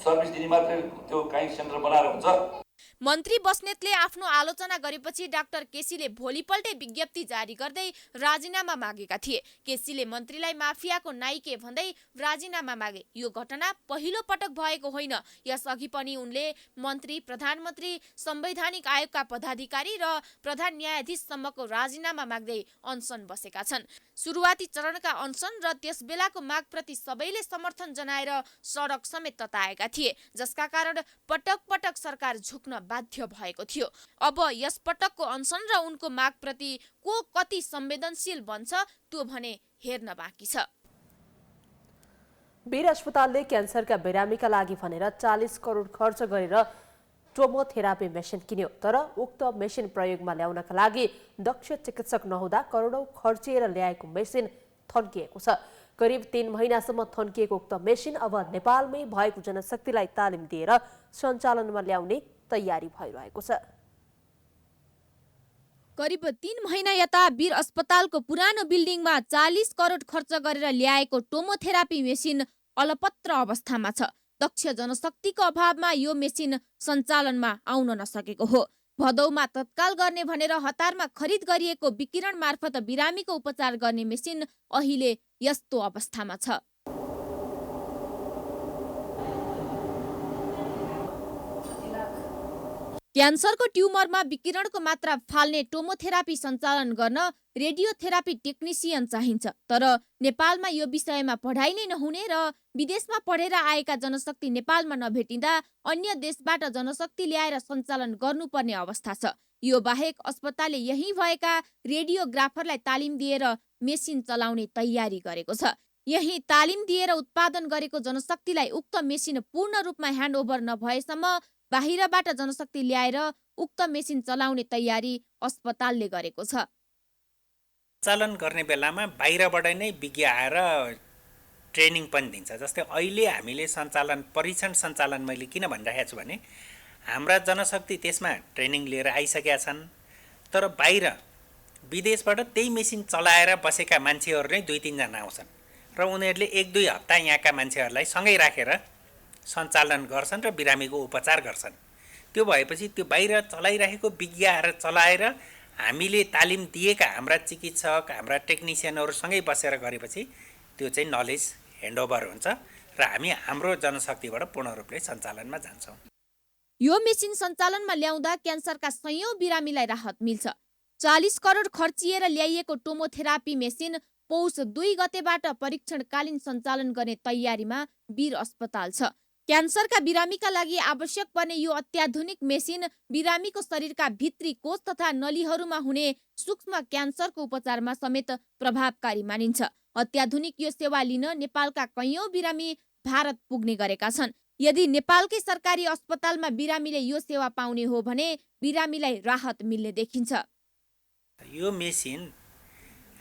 सर्भिस दिने मात्रै त्यो काहीँ सेन्टर बनाएर हुन्छ। मन्त्री बस्नेतले आफ्नो आलोचना गरेपछि डाक्टर केसीले भोलिपल्टै विज्ञप्ति जारी गर्दै राजीनामा मागेका थिए। केसीले मन्त्रीलाई माफियाको नाइके भन्दै राजीनामा मागे। यो घटना पहिलो पटक भएको होइन। यसअघि पनि उनले मन्त्री, प्रधानमन्त्री, संवैधानिक आयोगका पदाधिकारी र प्रधान न्यायाधीशसम्मको राजीनामा माग्दै अनसन बसेका छन्। सुरुवाती चरणका अनसन र त्यस बेलाको मागप्रति सबैले समर्थन जनाएर सडक समेत तताएका थिए, जसका कारण पटक पटक सरकार झुक्न बाध्य भएको थियो। अब यस पटकको अनसन र उनको मागप्रति को कति संवेदनशील बन्छ त्यो भने हेर्न बाँकी छ। वीर अस्पतालले क्यान्सरका बिरामीका लागि भनेर 40 करोड खर्च गरेर टोमोथेरापी मेसिन किन्यो। तर उक्त मेसिन प्रयोगमा ल्याउनका लागि दक्ष चिकित्सक नहुँदा करोडौं खर्चिएर ल्याएको मेसिन थन्किएको छ। करिब 3 महिनासम्म थन्किएको उक्त मेसिन अब नेपालमै भएको जनशक्तिलाई तालिम दिएर सञ्चालनमा ल्याउने तयारी भइरहेको छ। करिब 3 महिना यता वीर अस्पतालको पुरानो बिल्डिङमा 40 करोड खर्च गरेर ल्याएको टोमोथेरापी मेसिन अलपत्र अवस्थामा छ। दक्ष जनशक्तिको अभावमा यो मेसिन सञ्चालनमा आउन नसकेको हो। भदौमा तत्काल गर्ने भनेर हतारमा खरिद गरिएको विकिरण मार्फत बिरामीको उपचार गर्ने मेसिन अहिले यस्तो अवस्थामा छ। क्यान्सरको ट्युमरमा विकिरणको मात्रा फाल्ने टोमोथेरापी सञ्चालन गर्न रेडियोथेरापी टेक्निसियन चाहिन्छ। तर नेपालमा यो विषयमा पढाइ नै नहुने र विदेशमा पढेर आएका जनशक्ति नेपालमा नभेटिँदा अन्य देशबाट जनशक्ति ल्याएर सञ्चालन गर्नुपर्ने अवस्था छ। यो बाहेक अस्पतालले यही भएका रेडियोग्राफरलाई तालिम दिएर मेसिन चलाउने तयारी गरेको छ। यही तालिम दिएर उत्पादन गरेको जनशक्तिलाई उक्त मेसिन पूर्ण रूपमा ह्यान्डओभर नभएसम्म बाहिरबाट जनशक्ति ल्याएर उक्त मेसिन चलाउने तयारी अस्पतालले गरेको छ। सञ्चालन गर्ने बेलामा बाहिरबाट नै विज्ञ आएर ट्रेनिङ पनि दिन्छ। जस्तै अहिले हामीले परीक्षण सञ्चालन मैले किन भनिरहेको छु भने हाम्रा जनशक्ति त्यसमा ट्रेनिङ लिएर आइसकेका छन्, तर बाहिर विदेशबाट त्यही मेसिन चलाएर बसेका मान्छेहरू नै 2-3 जना आउँछन् र उनीहरूले 1-2 हप्ता यहाँका मान्छेहरूलाई सँगै राखेर सञ्चालन गर्छन् र बिरामीको उपचार गर्छन्। त्यो भएपछि त्यो बाहिर चलाइरहेको विज्ञ आएर चलाएर हामीले तालिम दिएका हाम्रा चिकित्सक हाम्रा टेक्निसियनहरूसँगै बसेर गरेपछि त्यो चाहिँ नलेज ह्यान्डओभर हुन्छ र हामी हाम्रो जनशक्तिबाट पूर्ण रूपले सञ्चालनमा जान्छौँ। यो मेसिन सञ्चालनमा ल्याउँदा क्यान्सरका सयौं बिरामीलाई राहत मिल्छ। 40 करोड खर्चिएर ल्याइएको टोमोथेरापी मेसिन पौष 2 गतेबाट परीक्षणकालीन सञ्चालन गर्ने तयारीमा वीर अस्पताल छ। क्यान्सरका बिरामीका लागि आवश्यक पर्ने यो अत्याधुनिक मेसिन बिरामीको शरीरका भित्री कोष तथा नलीहरूमा हुने सूक्ष्म क्यान्सरको उपचारमा समेत प्रभावकारी मानिन्छ। अत्याधुनिक यो सेवा लिन नेपालका कैयौं बिरामी भारत पुग्ने गरेका छन्। यदि नेपालकै सरकारी अस्पतालमा बिरामीले यो सेवा पाउने हो भने बिरामीलाई राहत मिल्ने देखिन्छ। यो मेसिन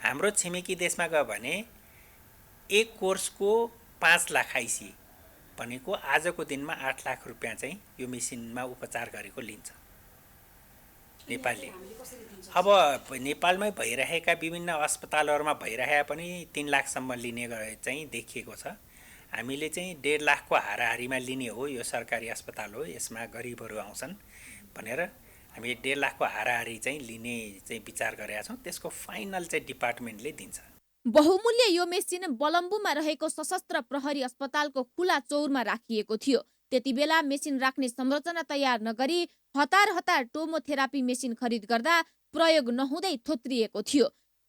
हाम्रो छिमेकी देशमा गयो भने एक कोर्सको 5 लाख आइसी भनेको आजको दिनमा 8 लाख रुपियाँ चाहिँ यो मेसिनमा उपचार गरेको लिन्छ नेपालले। अब नेपालमै भइरहेका विभिन्न अस्पतालहरूमा भइरहेका पनि 3 लाखसम्म लिने चाहिँ देखिएको छ। हामीले चाहिँ 1.5 लाखको हाराहारीमा लिने हो, यो सरकारी अस्पताल हो, यसमा गरिबहरू आउँछन् भनेर हामी 1.5 लाखको हाराहारी चाहिँ लिने चाहिँ विचार गरेका छौँ। त्यसको फाइनल चाहिँ डिपार्टमेन्टले दिन्छ। बहुमूल्य यो मेसिन बलम्बुमा रहेको सशस्त्र प्रहरी अस्पतालको खुला चौरमा राखिएको थियो। त्यति बेला मेसिन राख्ने संरचना तयार नगरी हतार टोमोथेरापी मेसिन खरिद गर्दा प्रयोग नहुँदै थोत्रिएको थियो।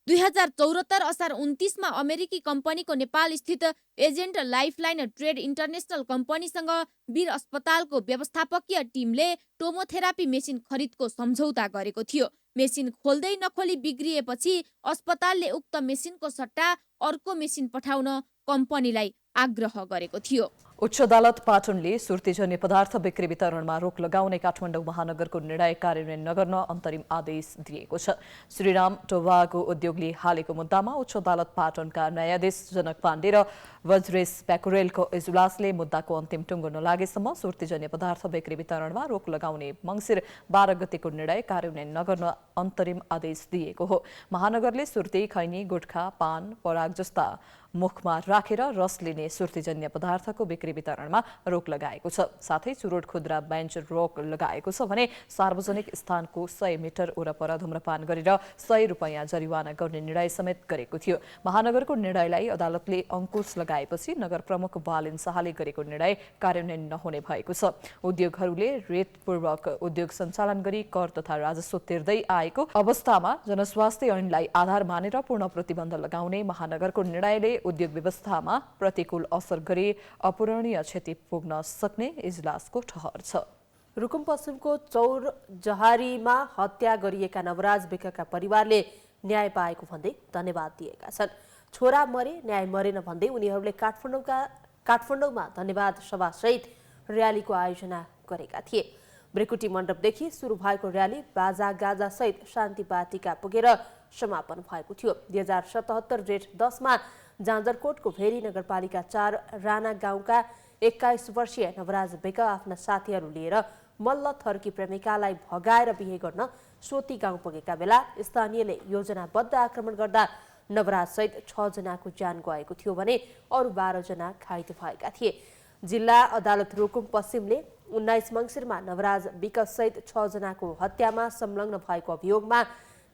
2074 असार 29 मा अमेरिकी कम्पनीको नेपाल स्थित एजेन्ट लाइफलाइन ट्रेड इन्टरनेसनल कम्पनीसँग वीर अस्पतालको व्यवस्थापकीय टिमले टोमोथेरापी मेसिन खरिदको सम्झौता गरेको थियो। मेसिन खोल्दै नखोली बिग्रिएपछि अस्पतालले उक्त मेसिनको सट्टा अर्को मेसिन पठाउन कम्पनीलाई आग्रह गरेको थियो। उच्च अदालत पाटनले सुर्तीजन्य पदार्थ बिक्री वितरणमा रोक लगाउने काठमाडौँ महानगरको निर्णय कार्यान्वयन नगर्न अन्तरिम आदेश दिएको छ। श्रीराम टोबागो उद्योगले हालेको मुद्दामा उच्च अदालत पाटनका न्यायाधीश जनक पाण्डे र वज्रेश प्याकुरेलको इजलासले मुद्दाको अन्तिम टुङ्गो नलागेसम्म सुर्तीजन्य पदार्थ बिक्री वितरणमा रोक लगाउने मङ्सिर 12 गतेको निर्णय कार्यान्वयन नगर्न अन्तरिम आदेश दिएको हो। महानगरले सुर्ती, खैनी, गुटखा, पान, पराग जस्ता मुखमा राखेर रस लिने सुर्तीजन्य पदार्थको बिक्री वितरणमा रोक लगाएको छ। साथै चुरोट खुद्रा बेन्च रोक लगाएको छ भने सार्वजनिक स्थानको 100 मिटर वरपर धूम्रपान गरेर 100 रुपैयाँ जरिवाना गर्ने निर्णय समेत गरेको थियो। महानगरको निर्णयलाई अदालतले अंकुश लगाएपछि नगर प्रमुख बालेन शाहले गरेको निर्णय कार्यान्वयन नहुने भएको छ। उद्योगहरूले रेतपूर्वक उद्योग सञ्चालन गरी कर तथा राजस्व तिर्दै आएको अवस्थामा जनस्वास्थ्य ऐनलाई आधार मानेर पूर्ण प्रतिबन्ध लगाउने महानगरको निर्णयले उद्योग व्यवस्थामा प्रतिकूल असर गरी अपूरणीय क्षति पुग्न सक्ने इजलासको ठहर छ। रुकुम पश्चिमको चौर जहारीमा हत्या गरिएका नवराज विकका परिवारले न्याय पाएको भन्दै धन्यवाद दिएका छन्। छोरा मरे न्याय मरेन भन्दै उनीहरूले काठमाडौँमा धन्यवाद सभासहित र्यालीको आयोजना गरेका थिए। ब्रेकुटी मण्डपदेखि सुरु भएको र्याली बाजा गाजा सहित शान्ति बाटिका पुगेर समापन भएको थियो। 2077 जेठ 10 मा जाजरकोटको भेरी नगरपालिका 4 राणा गाउँका 21 वर्षीय नवराज बेका आफ्ना साथीहरू लिएर मल्ल थर्की प्रेमिकालाई भगाएर बिहे गर्न सोती गाउँ पुगेका बेला स्थानीयले योजनाबद्ध आक्रमण गर्दा नवराज सहित 6 जनाको ज्यान गएको थियो भने अरू 12 जना घाइते भएका थिए। जिल्ला अदालत रुकुम पश्चिमले 19 मङ्सिरमा नवराज विकास सहित 6 जनाको हत्यामा संलग्न भएको अभियोगमा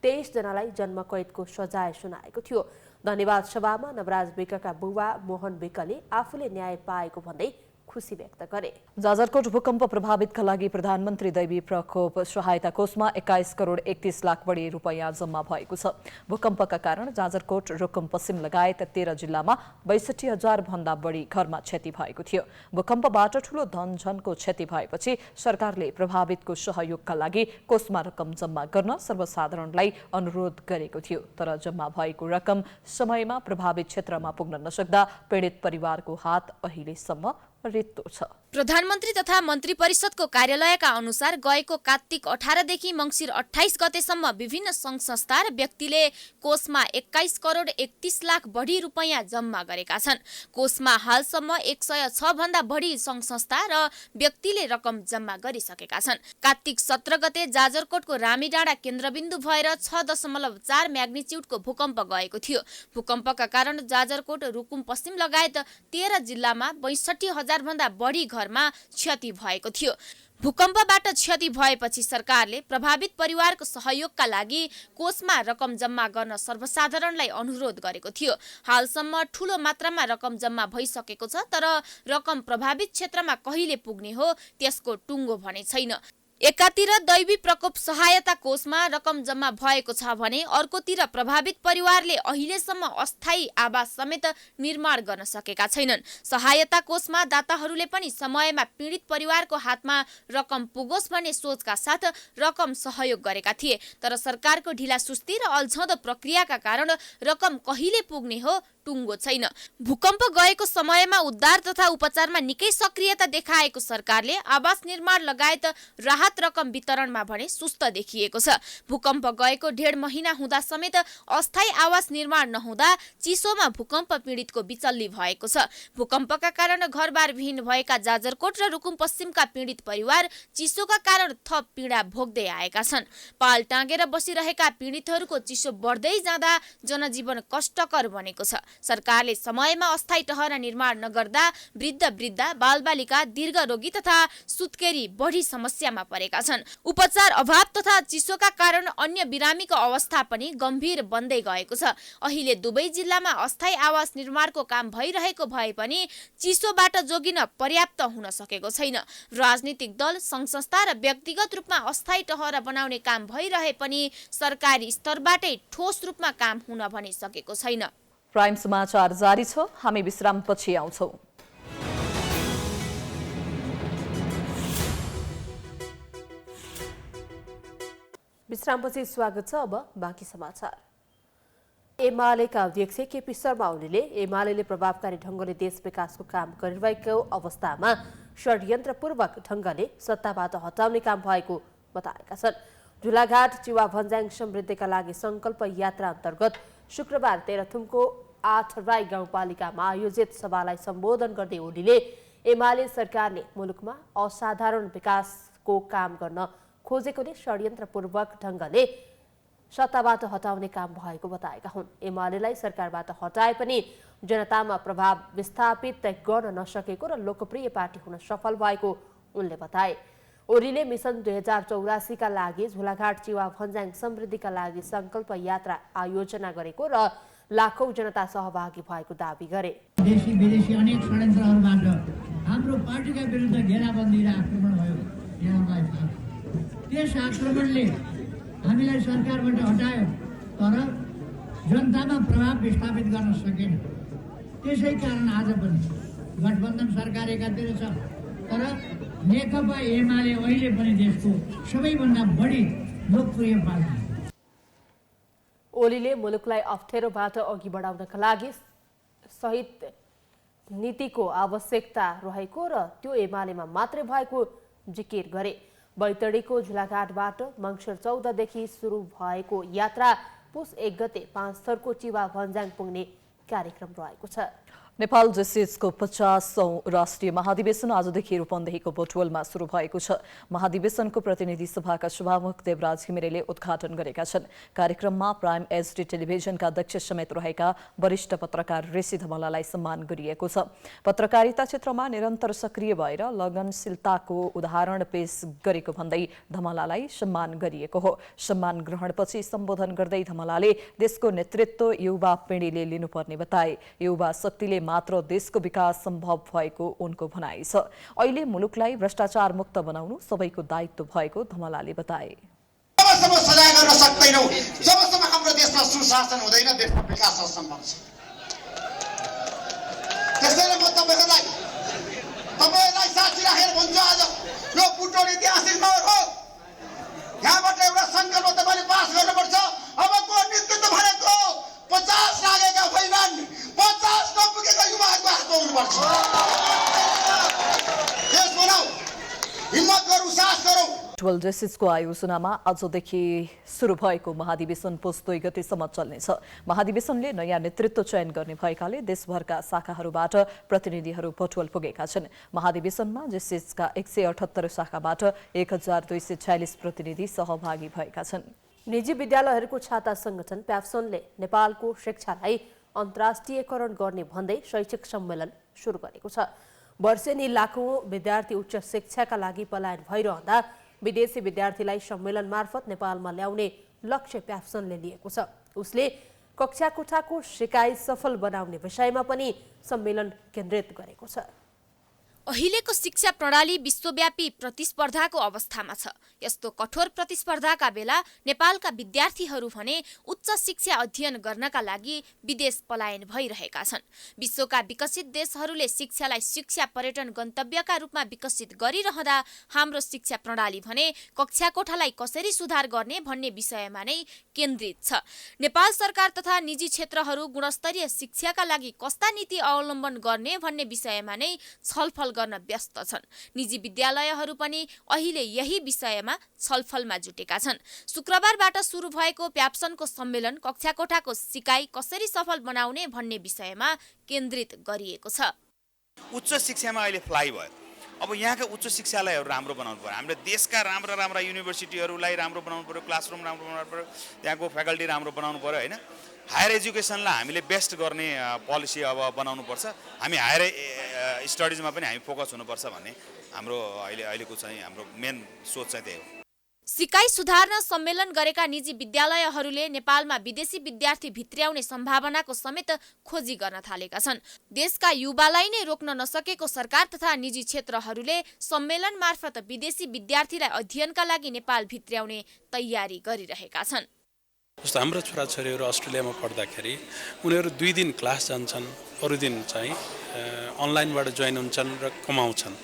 23 जनालाई जन्मकैदको सजाय सुनाएको थियो। धन्यवाद सभामा नवराज विकका बुबा मोहन विकले आफूले न्याय पाएको भन्दै खुसी व्यक्त गरे। जाजरकोट भूकम्प प्रभावितका लागि प्रधानमन्त्री दैवी प्रकोप सहायता कोषमा 21 करोड 31 लाख बढी रुपैयाँ जम्मा भएको छ। भूकम्पका कारण जाजरकोट, रुकुम पश्चिम लगायत 13 जिल्लामा 62,000 भन्दा बढी घरमा क्षति भएको थियो। भूकम्पबाट ठूलो धनजनको क्षति भएपछि सरकारले प्रभावितको सहयोगका लागि कोषमा रकम जम्मा गर्न सर्वसाधारणलाई अनुरोध गरेको थियो। तर जम्मा भएको रकम समयमा प्रभावित क्षेत्रमा पुग्न नसक्दा पीडित परिवारको हात अहिलेसम्म रित्तो छ। प्रधानमन्त्री तथा मन्त्री परिषदको कार्यालयका अनुसार गएको कार्तिक 18 देखि मङ्सिर 28 गतेसम्म विभिन्न सङ्घ संस्था र व्यक्तिले कोषमा 21 करोड 31 लाख बढी रुपैयाँ जम्मा गरेका छन्। कोषमा हालसम्म 106 भन्दा बढी सङ्घ संस्था र व्यक्तिले रकम जम्मा गरिसकेका छन्। कार्तिक 17 गते जाजरकोटको रामीडाँडा केन्द्रबिन्दु भएर 6.4 म्याग्निच्युडको भूकम्प गएको थियो। भूकम्पका कारण जाजरकोट, रुकुम पश्चिम लगायत 13 जिल्लामा 62,000 भन्दा बढी घरमा क्षति भएको थियो। भूकम्पबाट क्षति भएपछि सरकारले प्रभावित परिवारको सहयोगका लागि कोषमा रकम जम्मा गर्न सर्वसाधारणलाई अनुरोध गरेको थियो। हालसम्म ठूलो मात्रामा रकम जम्मा भइसकेको छ, तर रकम प्रभावित क्षेत्रमा कहिले पुग्ने हो त्यसको टुङ्गो भने छैन। एकातिर दैवी प्रकोप सहायता कोषमा रकम जम्मा भएको छ भने अर्कोतिर प्रभावित परिवारले अहिलेसम्म अस्थायी आवास समेत निर्माण गर्न सकेका छैनन्। सहायता कोषमा दाताहरूले पनि समयमा पीडित परिवारको हातमा रकम पुगोस् भन्ने सोचका साथ रकम सहयोग गरेका थिए, तर सरकारको ढिलासुस्ती र अल्झँदो प्रक्रियाका कारण रकम कहिले पुग्ने हो टुङ्गो छैन। भूकम्प गएको समयमा उद्धार तथा उपचारमा निकै सक्रियता देखाएको सरकारले आवास निर्माण लगायत राहत रकम वितरणमा भने सुस्त देखिएको छ। भूकम्प गएको 1.5 महिना हुँदा समेत अस्थायी आवास निर्माण नहुँदा चिसोमा भूकम्प पीडितको बिचल्ली भएको छ। भूकम्पका कारण घरबार विहीन भएका जाजरकोट र रुकुम पश्चिमका पीडित परिवार चिसोका कारण थप पीडा भोग्दै आएका छन्। पाल टाँगेर बसिरहेका पीडितहरूको चिसो बढ्दै जाँदा जनजीवन कष्टकर बनेको छ। सरकारले समयमा अस्थायी टहरा निर्माण नगर्दा वृद्ध, बालबालिका, दीर्घरोगी तथा सुत्केरी बढी समस्यामा परेका छन्। उपचार अभाव तथा चिसोका कारण अन्य बिरामीको अवस्था पनि गम्भीर बन्दै गएको छ। अहिले दुवै जिल्लामा अस्थायी आवास निर्माणको काम भइरहेको भए पनि चिसोबाट जोगिन पर्याप्त हुन सकेको छैन। राजनीतिक दल, सङ्घ संस्था र व्यक्तिगत रूपमा अस्थायी टहरा बनाउने काम भइरहे पनि सरकारी स्तरबाटै ठोस रूपमा काम हुन भने सकेको छैन। प्राइम समाचार जारी छ, हामी विश्रामपछि आउँछौं। विश्रामपछि स्वागत छ। अब बाँकी समाचार। एमालेका अध्यक्ष केपी शर्मा ओलीले एमाले प्रभावकारी ढङ्गले देश विकासको काम गरिरहेको अवस्थामा षड्यन्त्रपूर्वक ढङ्गले सत्ताबाट हटाउने काम भएको बताएका छन्। झुलाघाट चिवा भन्ज्याङ समृद्धिका लागि संकल्प यात्रा अन्तर्गत शुक्रबार तेह्रथुमको 8 राई गाउँपालिकामा आयोजित सभालाई सम्बोधन गर्दै ओलीले एमाले सरकारले मुलुकमा असाधारण विकासको काम गर्न खोजेकोले षड्यन्त्रपूर्वक ढङ्गले सत्ताबाट हटाउने काम भएको बताएका हुन्। एमालेलाई सरकारबाट हटाए पनि जनतामा प्रभाव विस्थापित गर्न नसकेको र लोकप्रिय पार्टी हुन सफल भएको उनले बताए। ओलीले मिसन 2084 का लागि झुलाघाट चिवा भन्ज्याङ समृद्धिका लागि संकल्प यात्रा आयोजना गरेको र लाखौं जनता सहभागी भएको दावी गरे। देशी विदेशी अनेक षड्यन्त्रहरूबाट हाम्रो पार्टीका विरुद्ध घेराबन्दी र आक्रमण भयो। यहाँलाई थाहा छ। त्यस आक्रमणले हामीलाई सरकारबाट हटायो, तर जनतामा प्रभाव विस्थापित गर्न सकेन। त्यसै कारण आज पनि गठबन्धन सरकार एकातिर छ, तर नेकपा एमाले अहिले पनि देशको सबैभन्दा बढी लोकप्रिय पार्टी। ओलीले मुलुकलाई अप्ठ्यारोबाट अघि बढाउनका लागि सहित नीतिको आवश्यकता रहेको र त्यो एमालेमा मात्रै भएको जिकिर गरे। बैतडीको झुलाघाटबाट मङ्सिर 14 देखि सुरु भएको यात्रा पुस 1 गते 5 थरको चिवा भन्ज्याङ पुग्ने कार्यक्रम रहेको छ। नेपाल जेसिएसको 50औं राष्ट्रिय महाधिवेशन आजदेखि रूपन्देहीको बोटवलमा सुरु भएको छ। महाधिवेशनको प्रतिनिधि सभाका सभामुख देवराज घिमिरेले उद्घाटन गरेका छन्। कार्यक्रममा प्राइम एचडी टेलिभिजनका अध्यक्ष समेत रहेका वरिष्ठ पत्रकार ऋषि धमलालाई सम्मान गरिएको छ। पत्रकारिता क्षेत्रमा निरन्तर सक्रिय भएर लगनशीलताको उदाहरण पेश गरेको भन्दै धमलालाई सम्मान गरिएको हो। सम्मान ग्रहणपछि सम्बोधन गर्दै धमलाले देशको नेतृत्व युवा पिँढीले लिनुपर्ने बताए। युवा शक्तिले मात्र देशको विकास सम्भव भएको उनको भनाइ छ। अहिले मुलुकलाई भ्रष्टाचार मुक्त बनाउनु सबैको दायित्व भएको धमलाले बताए। जबसम्म सजाय गर्न सक्दैनौँ, जबसम्म हाम्रो देशमा सुशासन हुँदैन, देशमा विकास असम्भव छ। त्यसैले म तपाईँहरूलाई साक्षी राखेर भन्छु, आज यो बुटोल ऐतिहासिक मोड हो। यहाँबाट एउटा सङ्कल्प तपाईँले पास गर्नुपर्छ। अबको नेतृत्व भनेको 50 लागेका भइमान 50 नपुगेका युवाहरूको हातमा हुनुपर्छ। देश बनाऊ, हिम्मत गरौँ, साहस गरौँ। ट्वेल्भ जस्टिसको आयोजनामा आजदेखि सुरु भएको महाधिवेशन पुस 2 गतेसम्म चल्नेछ। महाधिवेशनले नयाँ नेतृत्व चयन गर्ने भएकाले देशभरका शाखाहरूबाट प्रतिनिधिहरू पटुवल पुगेका छन्। महाधिवेशनमा जस्टिसका 178 शाखाबाट 1246 प्रतिनिधि सहभागी भएका छन्। निजी विद्यालयहरूको छाता संगठन प्याप्सनले नेपालको शिक्षालाई अन्तर्राष्ट्रियकरण गर्ने भन्दै शैक्षिक सम्मेलन सुरु गरेको छ। वर्षेनी लाखौं विद्यार्थी उच्च शिक्षाका लागि पलायन भइरहँदा विदेशी विद्यार्थीलाई सम्मेलन मार्फत नेपालमा ल्याउने लक्ष्य प्याप्सनले लिएको छ। उसले कक्षा कोठाको सिकाइ सफल बनाउने विषयमा पनि सम्मेलन केन्द्रित गरेको छ। अहिलेको शिक्षा प्रणाली विश्वव्यापी प्रतिस्पर्धाको अवस्थामा छ। यस्तो कठोर प्रतिस्पर्धाका बेला नेपालका विद्यार्थीहरू भने उच्च शिक्षा अध्ययन गर्नका लागि विदेश पलायन भइरहेका छन्। विश्वका विकसित देशहरूले शिक्षालाई शिक्षा पर्यटन गन्तव्यका रूपमा विकसित गरिरहँदा हाम्रो शिक्षा प्रणाली भने कक्षा कोठालाई कसरी सुधार गर्ने भन्ने विषयमा नै केन्द्रित छ। नेपाल सरकार तथा निजी क्षेत्रहरू गुणस्तरीय शिक्षाका लागि कस्ता नीति अवलम्बन गर्ने भन्ने विषयमा नै छलफल गर्न व्यस्त छन्। निजी विद्यालयहरू पनि अहिले यही विषयमा छलफलमा जुटेका छन्। शुक्रबारबाट सुरु भएको प्याप्सनको सम्मेलन कक्षा कोठाको सिकाइ कसरी सफल बनाउने भन्ने विषयमा केन्द्रित गरिएको छ। उच्च शिक्षामा अहिले फ्लाइ भयो। अब यहाँका उच्च शिक्षालयहरू राम्रो बनाउनु पर्यो। हामीले देशका राम्रा युनिभर्सिटीहरूलाई राम्रो बनाउनु पर्यो, क्लासरुम राम्रो बनाउनु पर्यो, त्यहाँको फ्याकल्टी राम्रो बनाउनु पर्यो हैन। हायर एजुकेसनलाई हामीले बेस्ट गर्ने पोलिसी अब बनाउनुपर्छ। हामी हायर स्टडिजमा पनि हामी फोकस हुनुपर्छ भन्ने हाम्रो अहिलेको चाहिँ हाम्रो मेन सोच चाहिँ त्यही हो। सिकाइ सुधार्न सम्मेलन गरेका निजी विद्यालयहरूले नेपालमा विदेशी विद्यार्थी भित्र्याउने सम्भावनाको समेत खोजी गर्न थालेका छन्। देशका युवालाई नै रोक्न नसकेको सरकार तथा निजी क्षेत्रहरूले सम्मेलन मार्फत विदेशी विद्यार्थीलाई अध्ययनका लागि नेपाल भित्र्याउने तयारी गरिरहेका छन्। जस्तो हाम्रो छोराछोरीहरू अस्ट्रेलियामा पढ्दाखेरि उनीहरू 2 दिन क्लास जान्छन्, अरू दिन चाहिँ अनलाइनबाट जोइन हुन्छन् र कमाउँछन्।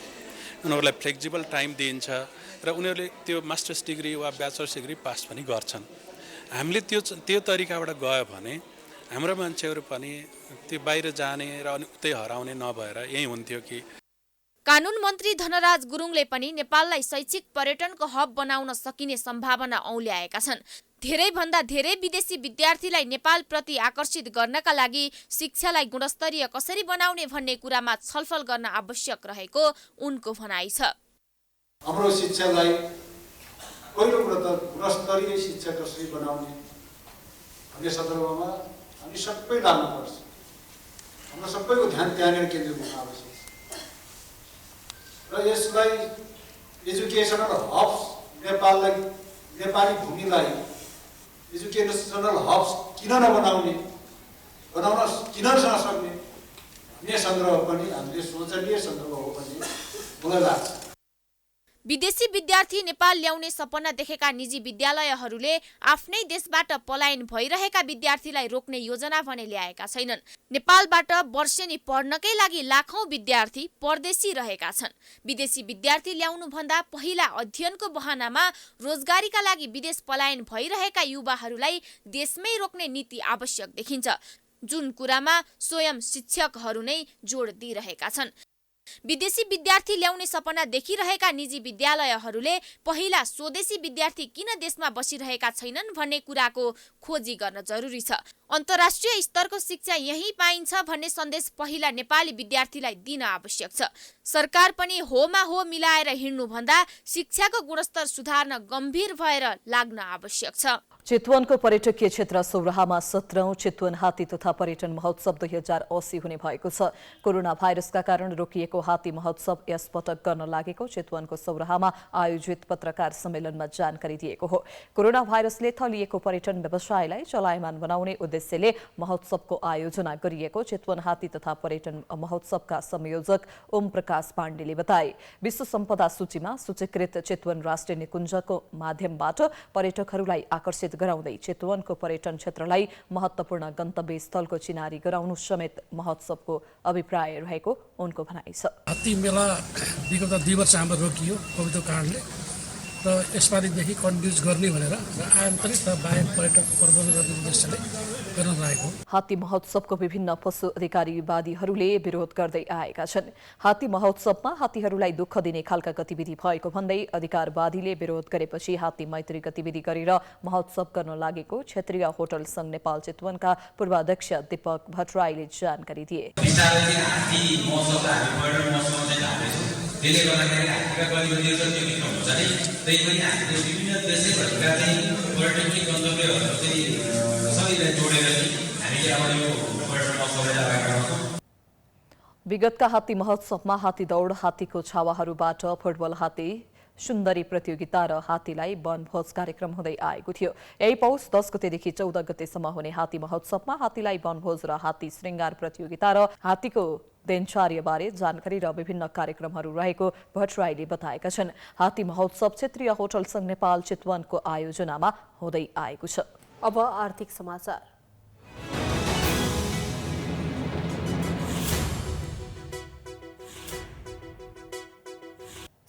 उनीहरूलाई फ्लेक्सिबल टाइम दिइन्छ र उनीहरूले त्यो मास्टर्स डिग्री वा ब्याचलर्स डिग्री पास पनि गर्छन्। हामीले त्यो तरिकाबाट गयो भने हाम्रो मान्छेहरू पनि त्यो बाहिर जाने र अनि उतै हराउने नभएर यही हुन्थ्यो कि। कानुन मन्त्री धनराज गुरुङले पनि नेपाललाई शैक्षिक पर्यटनको हब बनाउन सकिने सम्भावना औल्याएका छन्। धेरैभन्दा धेरै विदेशी विद्यार्थीलाई नेपाल प्रति आकर्षित गर्नका लागि शिक्षालाई गुणस्तरीय कसरी बनाउने भन्ने कुरामा छलफल गर्न आवश्यक रहेको उनको भनाइ छ। हाम्रो शिक्षालाई पहिलो कुरा त गुणस्तरीय शिक्षा कसरी बनाउने भन्ने सन्दर्भमा हामी सबै लाग्नुपर्छ। हाम्रो सबैको ध्यान त्यहाँनिर केन्द्रित हुन आवश्यक छ र यसलाई एजुकेसनल हब्स नेपाललाई नेपाली भूमिलाई एजुकेसनल हब्स किन नबनाउने, बनाउन किन नसक्ने भन्ने सन्दर्भ पनि हामीले सोचनीय सन्दर्भ हो भन्ने मलाई लाग्छ। विदेशी विद्यार्थी नेपाल ल्याउने सपना देखेका निजी विद्यालयहरूले आफ्नै देशबाट पलायन भइरहेका विद्यार्थीलाई रोक्ने योजना भने ल्याएका छैनन्। नेपालबाट वर्षेनी पढ्नकै लागि लाखौं विद्यार्थी परदेशी रहेका छन्। विदेशी विद्यार्थी ल्याउनु भन्दा पहिला अध्ययनको बहानामा रोजगारीका लागि विदेश पलायन भइरहेका युवाहरूलाई देशमै रोक्ने नीति आवश्यक देखिन्छ, जुन कुरामा स्वयं शिक्षकहरू नै जोड दिइरहेका छन्। विदेशी विद्यार्थी ल्याउने सपना देखिरहेका निजी विद्यालयहरूले पहिला स्वदेशी विद्यार्थी किन देशमा बसिरहेका छैनन् भन्ने कुराको खोजी गर्न जरुरी छ। अन्तर्राष्ट्रिय स्तरको शिक्षा यही पाइन्छ भन्ने सन्देश पहिला नेपाली विद्यार्थीलाई दिन आवश्यक छ। सरकार पनि होमा हो मिलाएर हिँड्नुभन्दा शिक्षाको गुणस्तर सुधार्न गम्भीर भएर लाग्न आवश्यक छ। चितवनको पर्यटकीय क्षेत्र सौराहामा 17औं चितवन हात्ती तथा पर्यटन महोत्सव 2080 हुने भएको छ। कोरोना भाइरसका कारण रोकिएको हात्ती महोत्सव यसपटक गर्न लागेको चितवनको सौराहामा आयोजित पत्रकार सम्मेलनमा जानकारी दिएको हो। कोरोना भाइरसले थलिएको पर्यटन व्यवसायलाई चलायमान बनाउने उद्देश्यले महोत्सवको आयोजना गरिएको चितवन हात्ती तथा पर्यटन महोत्सवका संयोजक ओम प्रकाश पाण्डेले बताए। विश्व सम्पदा सूचीमा सूचीकृत चितवन राष्ट्रिय निकुञ्जको माध्यमबाट पर्यटकहरूलाई आकर्षित गराउँदै चितवनको पर्यटन क्षेत्रलाई महत्वपूर्ण गन्तव्य स्थलको चिनारी गराउनु समेत महोत्सवको अभिप्राय रहेको उनको भनाइ छ। हात्ती मेला विगत 2 वर्ष हाम्रो रोकियो कोभिडको कारणले र यसपालिदेखि कन्टिन्युस गर्ने भनेर आन्तरिक र बाह्य पर्यटक प्रबन्धन गर्ने उद्देश्यले गर्न लागेको। हात्ती महोत्सवको विभिन्न पशु अधिकारीवादीहरूले विरोध गर्दै आएका छन्। हात्ती महोत्सवमा हात्तीहरूलाई दुःख दिने खालका गतिविधि भएको भन्दै अधिकारवादीले विरोध गरेपछि हात्ती मैत्री गतिविधि गरेर महोत्सव गर्न लागेको क्षेत्रीय होटल संघ नेपाल चितवनका पूर्वाध्यक्ष दीपक भट्टराईले जानकारी दिए। त्यसले गर्दाखेरि हात्तीका गतिविधिहरू चाहिँ के हुन्छ भने त्यही पनि हामीले विभिन्न देशैभरिका चाहिँ पर्यटकीय गन्तव्यहरू चाहिँ सबैलाई जोडेर हामीले अब यो पर्यटन महोत्सवलाई अगाडि बढाउँछौँ। विगतका हात्ती महोत्सवमा हात्ती दौड, हात्तीको छावाहरूबाट फुटबल हात्ती सुन्दरी प्रतियोगिता र हात्तीलाई वनभोज कार्यक्रम हुँदै आएको थियो। यही पौष 10 गतेदेखि 14 गतेसम्म हुने हात्ती महोत्सवमा हात्तीलाई वनभोज र हात्ती श्रृंगार प्रतियोगिता र हात्तीको दिनचर्याबारे जानकारी र विभिन्न कार्यक्रमहरू रहेको भट्टराईले बताएका छन्। हात्ती महोत्सव क्षेत्रीय होटल संघ नेपाल चितवनको आयोजनामा हुँदै आएको छ। अब आर्थिक समाचार।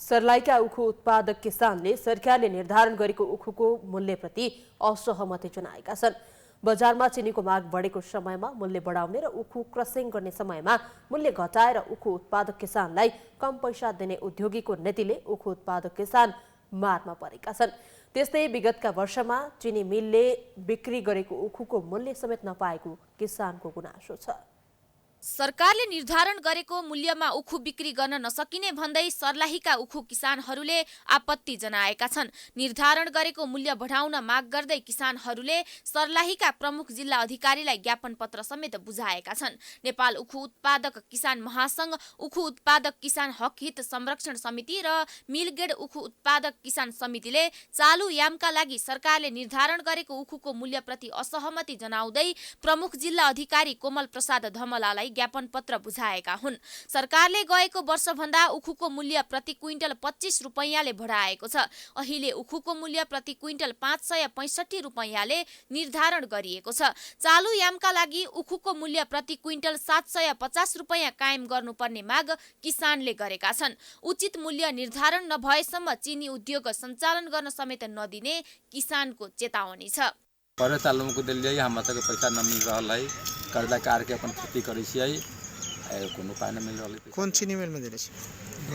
सर्लाहीका उखु उत्पादक किसानले सरकारले निर्धारण गरेको उखुको मूल्यप्रति असहमति जनाएका छन्। बजारमा चिनीको माग बढेको समयमा मूल्य बढाउने र उखु क्रसिङ गर्ने समयमा मूल्य घटाएर उखु उत्पादक किसानलाई कम पैसा दिने उद्योगीको नीतिले उखु उत्पादक किसान मारमा परेका छन्। त्यस्तै विगतका वर्षमा चिनी मिलले बिक्री गरेको उखुको मूल्य समेत नपाएको किसानको गुनासो छ। सरकारले निर्धारण गरेको मूल्यमा उखु बिक्री गर्न नसकिने भन्दै सर्लाहीका उखु किसानहरूले आपत्ति जनाएका छन्। निर्धारण गरेको मूल्य बढाउन माग गर्दै किसानहरूले सर्लाहीका प्रमुख जिल्ला अधिकारीलाई ज्ञापन पत्र समेत बुझाएका छन्। नेपाल उखु उत्पादक किसान महासंघ, उखु उत्पादक किसान हक हित संरक्षण समिति र मिलगेड उखु उत्पादक किसान समितिले चालु यामका लागि सरकारले निर्धारण गरेको उखुको मूल्यप्रति असहमति जनाउँदै प्रमुख जिल्ला अधिकारी कोमल प्रसाद धमलालाई ज्ञापन पत्र बुझाएका हुन्। सरकारले गएको वर्षभन्दा उखुको मूल्य प्रति क्विन्टल 25 रुपैयाँले बढाएको छ। अहिले उखुको मूल्य प्रति क्विन्टल 565 रुपैयाँले निर्धारण गरिएको छ। चालु यामका लागि उखुको मूल्य प्रति क्विन्टल 750 रुपैयाँ कायम गर्नुपर्ने माग किसानले गरेका छन्। उचित मूल्य निर्धारण नभएसम्म चिनी उद्योग सञ्चालन गर्न समेत नदिने किसानको चेतावनी छ। पर सालों को दिल जाइए हम के पैसा न मिल रहा है, कर्जा कार के अपन खेती करे छियै, कोनो पाय न मिल रहा है। कौन चीनी मिल में देले छी?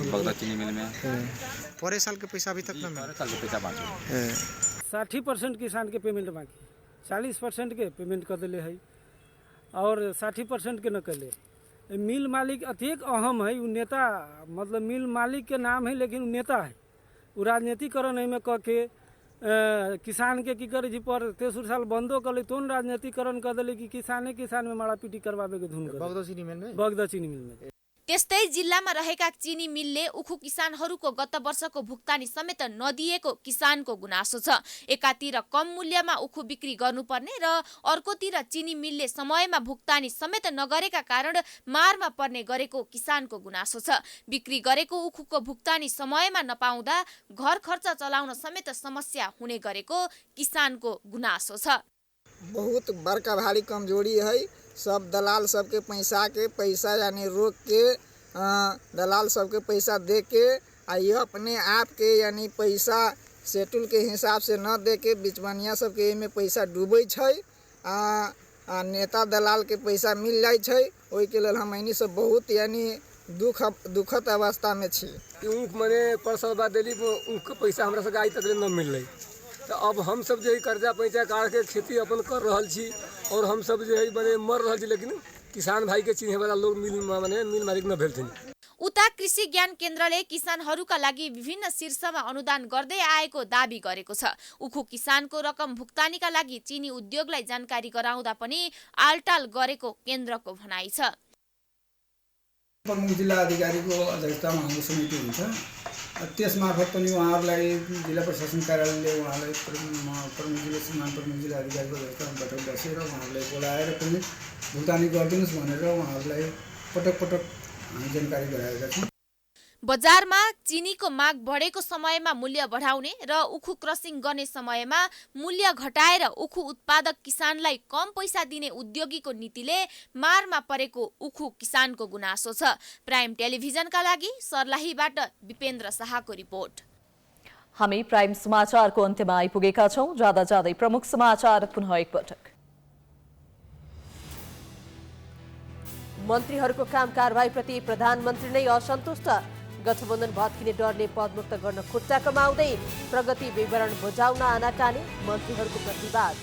बगदा चीनी मिल में पूरे साल के पैसा अभी तक न मिला। साल के पैसा बाकी 60% किसान के पेमेंट बाकी, 40% के पेमेंट कर दिले है और 60% के न कैले। मिल मालिक अत्यधिक अहम है, उ नेता मतलब मिल मालिक के नाम है लेकिन उ नेता है। उ राजनीतिकरण में क के किसान के की करे जी पर 63 साल बंदो कर तो राजनीतिकरण कर दिले कि किसान में मारापीटी करवावे के धुन बगदा चीनी मिल में त्यस्तै जिल्लामा रहेका चिनी मिलले उखु किसानहरूको गत वर्षको भुक्तानी समेत नदिएको किसानको गुनासो छ। एकातिर कम मूल्यमा उखु बिक्री गर्नुपर्ने र अर्कोतिर चिनी मिलले समयमा भुक्तानी समेत नगरेका कारण मारमा पर्ने गरेको किसानको गुनासो छ। बिक्री गरेको उखुको भुक्तानी समयमा नपाउँदा घर खर्च चलाउन समेत समस्या हुने गरेको किसानको गुनासो छ। बहुत बड़का भारी कमजोरी है। सब दलाल सबके पैसा यानी रोक के दलाल सबके पैसा दे के ये अपने आप के यानी पैसा सेटुल के हिसाब से न दे के बिचवनिया सबके में पैसा डूबे छै। नेता दलाल के पैसा मिल जाए छै, ओहि के लेल हम सब बहुत यानी दुखद अवस्था में छी। ऊख मने परसल बाद देली ऊख के पैसा हमरा से आज तक न मिल रही। तो अब हम सब जो कर्जा पैसा काट के खेती अपन कर रहल छी और हम सब जो है बने मर रहल छी, लेकिन किसान भाई के चिन्हे वाला लोग मिल मालिक न भेलथिन। उता कृषि ज्ञान केन्द्रले किसानहरूका लागि विभिन्न शीर्षमा अनुदान गर्दै आएको दाबी गरेको छ। उखु किसानको रकम भुक्तानीका लागि चिनी उद्योगलाई जानकारी गराउँदा पनि आलटाल गरेको केन्द्रको भनाइ छ। प्रमुख जिल्ला अधिकारीको अध्यक्षतामा हाम्रो समिति हुन्छ, त्यसमार्फत पनि उहाँहरूलाई जिल्ला प्रशासन कार्यालयले उहाँलाई प्रमुख जिल्ला अधिकारीको अध्यक्षतामा बैठक बसेर उहाँहरूलाई बोलाएर पनि भुक्तानी गरिदिनुहोस् भनेर उहाँहरूलाई पटक पटक जानकारी गराएका छौँ। बजारमा चिनीको माग बढेको समयमा मूल्य बढाउने र उखु क्रसिङ गर्ने समयमा मूल्य घटाएर उखु उत्पादक किसानलाई कम पैसा दिने उद्योगीको नीतिले मारमा परेको उखु किसानको गुनासो छ। प्राइम टेलिभिजनका लागि सर्लाहीबाट विपेन्द्र शाहको रिपोर्ट। हामी प्राइम समाचारको अन्त्यमा आइपुगेका छौं। जाँदा जाँदै प्रमुख समाचार पुनः एकपटक। मन्त्रीहरूको काम कारबाहीप्रति प्रधानमन्त्री नै असन्तुष्ट। गठबन्धन भत्किने डरले पदमुक्त गर्न खुट्टा कमाउँदै प्रगति विवरण बुझाउन आनाकानी, मन्त्रीहरूको प्रतिवाद।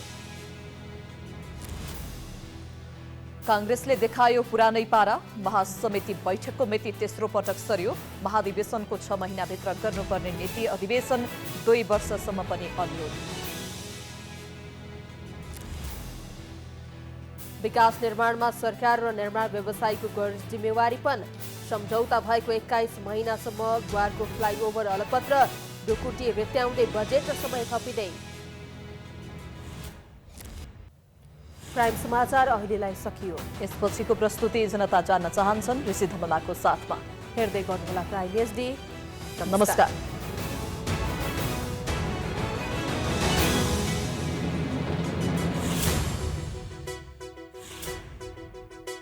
कांग्रेसले देखायो पुरानै पारा, महासमिति बैठकको मिति तेस्रो पटक सरियो। महाधिवेशनको 6 महिनाभित्र गर्नुपर्ने नीति अधिवेशन 2 वर्षसम्म पनि अनियोजित। विकास निर्माणमा सरकार र निर्माण व्यवसायीको गैर जिम्मेवारीपन, सम्झौता भएको 21 महिनासम्म ग्वारको फ्लाइओभर अलपत्र, ढुकुटी रित्याउँदै बजेट र समय थपिँदै। प्राइम समाचार अहिलेलाई सकियो। यसपछिको प्रस्तुति जनता जान्न चाहन्छन् ऋषि धमलाको साथमा। हेर्दै गर्नुहोला प्राइम एसडी। नमस्कार।